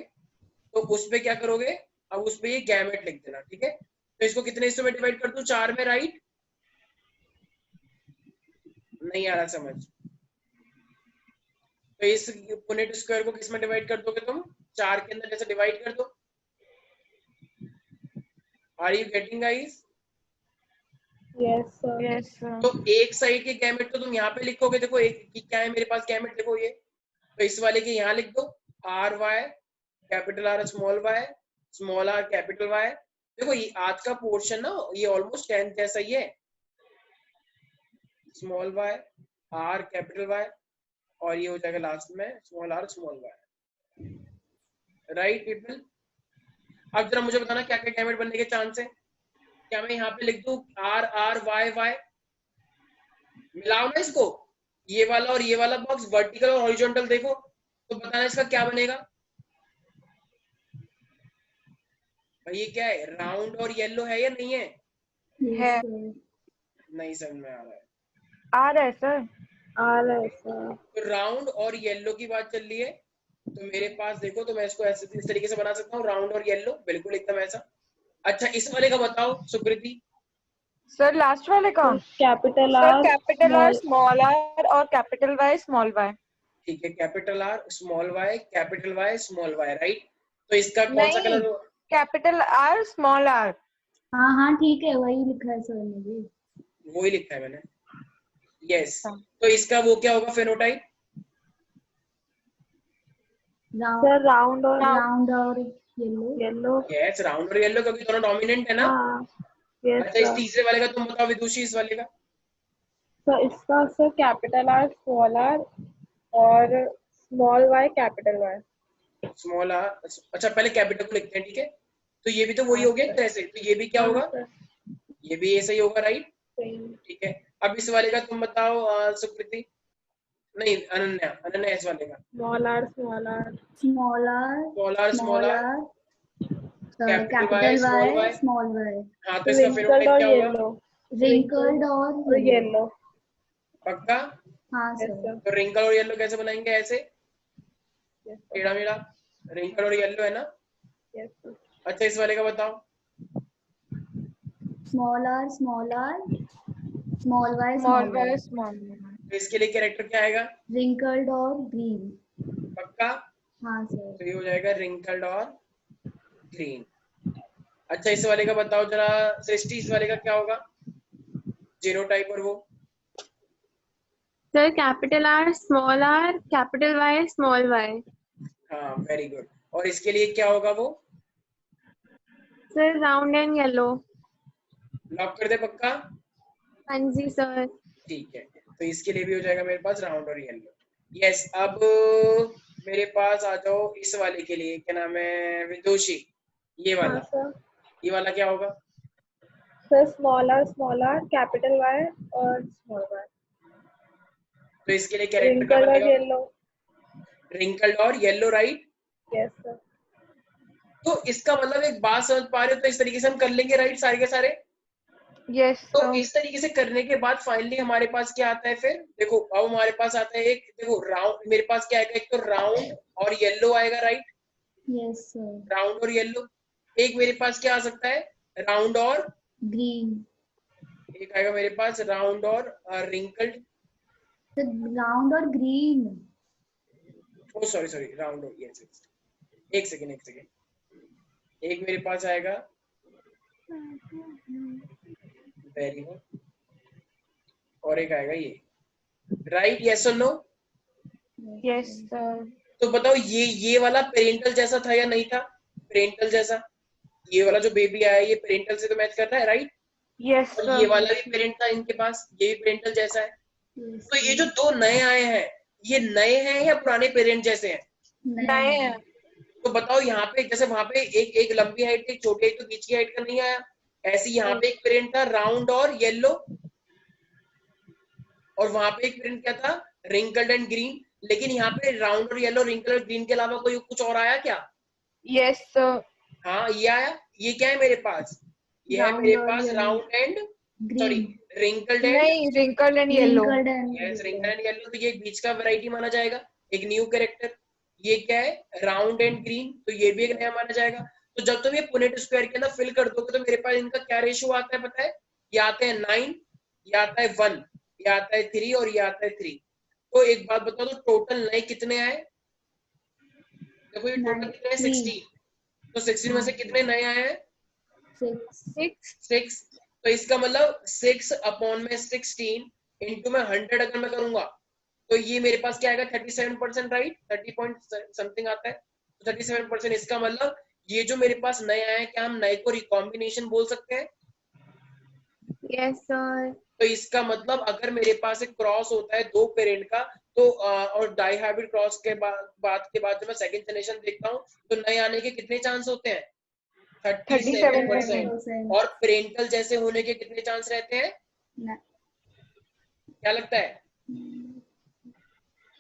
तो उस पे क्या करोगे? अब उस पे ये गैमेट लिख देना, ठीक है? तो इसको कितने हिस्सों में डिवाइड कर दूं? 4 में, राइट? नहीं आ रहा समझ? तो इस पुनेट स्क्वायर को किस में डिवाइड कर दोगे तुम? 4 के अंदर जैसे डिवाइड कर दो। Are you getting guys? Yes sir. Yes sir. तो एक साइड के गैमेट तो तुम यहाँ पे लिखोगे, देखो एक क्या है मेरे पास गैमेट, देखो ये, तो इस वाले के यहाँ लिख दो R Y capital R small Y, small R capital Y. देखो ये आज का पोर्शन ना, ये ऑलमोस्ट 10 जैसा ही है, small Y R capital Y, और ये हो जाएगा लास्ट में small R small Y, right people? अब जरा मुझे बताना क्या क्या गैमेट बनने के चांस है? क्या मैं यहाँ पे लिख दूं आर आर वाई वाई, मिलाओ ना इसको, ये वाला और ये वाला बॉक्स वर्टिकल और हॉरिजॉन्टल, देखो तो बताना इसका क्या बनेगा? भाई ये क्या है, राउंड और येलो है या नहीं है? है। नहीं समझ में आ रहा है। आ रहा है सर। आ रहा है सर। तो राउंड और येलो की बात चल रही है, तो मेरे पास देखो, तो मैं इसको ऐसे इस तरीके से बना सकता हूँ, राउंड और येलो, बिल्कुल एकदम ऐसा। अच्छा इस वाले का बताओ सुकृति। सर लास्ट वाले का कैपिटल आर स्मॉल आर और कैपिटल वाई स्मॉल वाई। ठीक है, capital R small Y capital Y small Y, right? तो इसका कौन सा colour? Capital R small R. हाँ हाँ ठीक है, वही लिखा है सर ने भी। वही लिखा है मैंने, यस। तो इसका वो क्या होगा फेनोटाइप? सर राउंड और येलो। यस, राउंड और येलो, क्योंकि दोनों डोमिनेंट है ना। यस अच्छा इस तीसरे वाले का तुम बताओ विदुषी, इस वाले का। तो इसका sir capital R small R और small Y capital Y. Small R, अच्छा पहले कैपिटल को लिखते हैं, ठीक है। तो ये भी तो वही हो गया एक तरह से, तो ये भी क्या होगा, ये भी ऐसा ही होगा, राइट, ठीक है। अब इस वाले का तुम बताओ सुकृति, नहीं अनन्या, अनन्या इस वाले का। Small R small R small R small R capital Y small Y. हाँ, तो इसका फिर क्या होगा, रिंकल्ड और येलो। पक्का। हाँ सर। तो रिंकल और येलो कैसे बनाएंगे, ऐसे टेढ़ा मेढ़ा, रिंकल और येलो है ना। अच्छा इस वाले का बताओ। Small R small Y small. तो इसके लिए कैरेक्टर क्या आएगा, रिंकल्ड और ग्रीन। पक्का। हाँ सर। तो ये हो जाएगा रिंकल्ड और ग्रीन। अच्छा इस वाले का बताओ जरा सृष्टि, इस वाले का क्या होगा, जीनोटाइप और वो। Sir capital R capital Y small Y. हाँ वेरी गुड। और इसके लिए क्या होगा वो, sir round and yellow. Lock कर दे पक्का। हाँ जी सर। ठीक है, तो इसके लिए भी हो जाएगा मेरे पास राउंड और येलो। यस, अब मेरे पास आ जाओ इस वाले के लिए, क्या नाम है विदुषी, ये वाला। ये वाला क्या होगा, sir small R capital Y और स्मॉल वाई। तो इसके लिए कैरेक्टर क्या बनेगा, येलो। रिंकल्ड और येलो, राइट। Yes sir. तो इसका मतलब एक बात समझ पा रहे हो, तो इस तरीके से हम कर लेंगे, राइट, सारे के सारे। यस तो इस तरीके से करने के बाद फाइनली हमारे पास क्या आता है, फिर देखो अब हमारे पास आता है एक, देखो राउंड, मेरे पास क्या आएगा, एक तो राउंड और येलो आएगा, राइट, यस सर। राउंड और येलो। एक मेरे पास क्या आ सकता है, राउंड और ग्रीन। एक आएगा मेरे पास राउंड और रिंकल्ड, राउंड और ग्रीन। ओ सॉरी राउंड और, यस, एक सेकेंड, एक मेरे पास आएगा, वेरी गुड, और एक आएगा ये, राइट, यस और नो। Yes sir. तो बताओ ये वाला पेरेंटल जैसा था या नहीं था, पेरेंटल जैसा, ये वाला जो बेबी आया ये पेरेंटल से तो मैच कर रहा है, राइट। यस और ये वाला भी पेरेंट था इनके पास, ये भी पेरेंटल जैसा है। तो ये जो दो नए आए हैं, ये नए हैं या पुराने पेरेंट जैसे हैं, नए हैं। तो बताओ यहाँ पे जैसे वहां पे एक एक लंबी हाइट, एक छोटी हाइट, तो बीच की हाइट का नहीं आया, ऐसे यहाँ पे एक पेरेंट था राउंड और येलो, और वहां पे एक पेरेंट क्या था, रिंकल्ड एंड ग्रीन। लेकिन यहाँ पे राउंड और येलो, रिंकल और ग्रीन के अलावा कोई कुछ और आया क्या, यस सर। हाँ ये आया, ये क्या है मेरे पास, ये है मेरे पास round and sorry wrinkled and, नहीं, wrinkle and yellow. Yes wrinkle and yellow, तो ये एक बीच का वैरायटी माना जाएगा, एक न्यू कैरेक्टर। ये क्या है, राउंड एंड ग्रीन, तो ये भी एक नया माना जाएगा। तो जब तुम ये पुनेट स्क्वायर के अंदर फिल कर दोगे तो मेरे पास इनका क्या रेशियो आता है पता है, ये आते हैं 9, ये आता है 1, ये आता है 3 और ये आता है 3। तो एक बात बताओ, तो टोटल नए कितने आए, देखो ये टोटल कितने हैं 16, तो 16 में से कितने नए आए हैं, 6। तो इसका मतलब 6 अपॉन में 16 इंटू में 100 अगर मैं करूंगा तो ये मेरे पास क्या आएगा 37%, राइट, 30 पॉइंट समथिंग आता है, तो 37%। इसका मतलब ये जो मेरे पास नए आए हैं, क्या हम नए को रिकॉम्बिनेशन बोल सकते हैं, यस सर। तो इसका मतलब अगर मेरे पास एक क्रॉस होता है दो पेरेंट का, तो और डाई हाइब्रिड क्रॉस के बाद जब मैं सेकंड जनरेशन देखता हूँ तो नए आने के कितने चांस होते हैं, 37%। और पेरेंटल जैसे होने के कितने चांस रहते हैं, क्या लगता है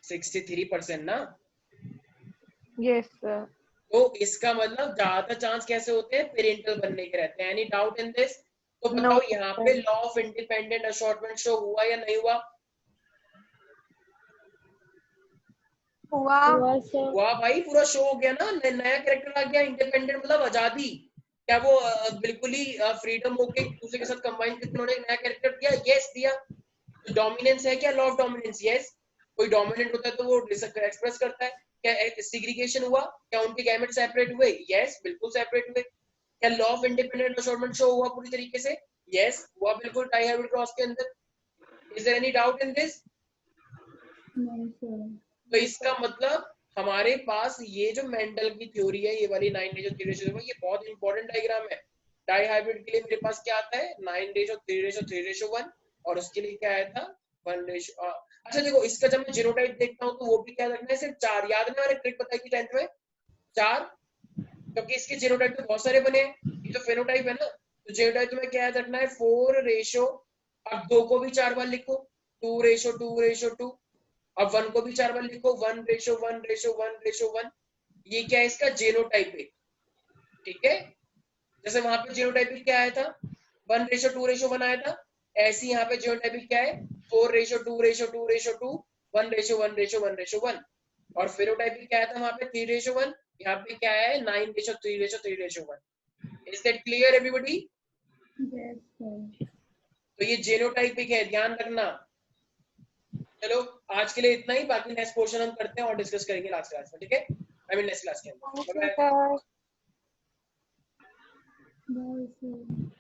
63% ना। Yes sir. तो इसका मतलब ज्यादातर चांस कैसे होते हैं, पेरेंटल बनने के रहते हैं। Any doubt in this. तो बताओ यहाँ पे law of independent assortment show हुआ या नहीं हुआ, हुआ भाई, पूरा शो हो गया ना, नया कैरेक्टर आ गया, इंडिपेंडेंट मतलब आजादी, क्या वो बिल्कुल ही फ्रीडम होके दूसरे के साथ कंबाइन करके उन्होंने नया कैरेक्टर दिया, यस दिया। तो डोमिनेंस है क्या, लॉ ऑफ डोमिनेंस, यस। कोई डोमिनेंट होता है तो वो एक्सप्रेस करता है, क्या सिग्रीगेशन हुआ, क्या उनके गैमेट सेपरेट हुए, यस बिल्कुल सेपरेट हुए। क्या law of independent assortment show हुआ पूरी तरीके से, यस हुआ बिल्कुल डाई हाइब्रिड क्रॉस के अंदर। Is there any doubt in this. तो इसका मतलब हमारे पास ये जो मेंडल की थ्योरी है, ये वाली 9 days of 3 ratio, ये बहुत इंपॉर्टेंट डायग्राम है। डाई हाइब्रिड के लिए मेरे पास क्या आता है 9 days of 3 ratio 1, और उसके लिए क्या आया था 1:, अच्छा देखो इसका जब मैं जीनोटाइप देखता हूँ तो वो भी क्या रखना है, सिर्फ 4। याद है मैंने ट्रिक बताई थी 10th में, 4, क्योंकि इसके जीनोटाइप तो बहुत सारे बने हैं, ये तो फेनोटाइप है ना, तो जीनोटाइप तुम्हें क्या याद रखना है, 4 रेशो, अब 2 को भी 4 बार लिखो, 2:2:2, अब 1 को भी 4 बार लिखो, 1:1:1:1:1, ये क्या है इसका जीनोटाइप है, ठीक है। जैसे वहां पे जीनोटाइपिक क्या आया था, 1:2:1 आया था, ऐसे यहाँ पे जीनोटाइपिक क्या है, 4:2:2:2, 1:1:1:1, और फेनोटाइपिक क्या आया था वहां पे 3:1, यहाँ पे क्या है 9:3:3:1। Is that clear everybody? Yes, sir. तो ये जीनोटाइपिक है, ध्यान रखना। चलो आज के लिए इतना ही, बाकी नेक्स्ट पोर्शन हम करते हैं और डिस्कस करेंगे लास्ट क्लास में, ठीक है, आई मीन नेक्स्ट क्लास के अंदर। Thank you, sir. Bye, sir.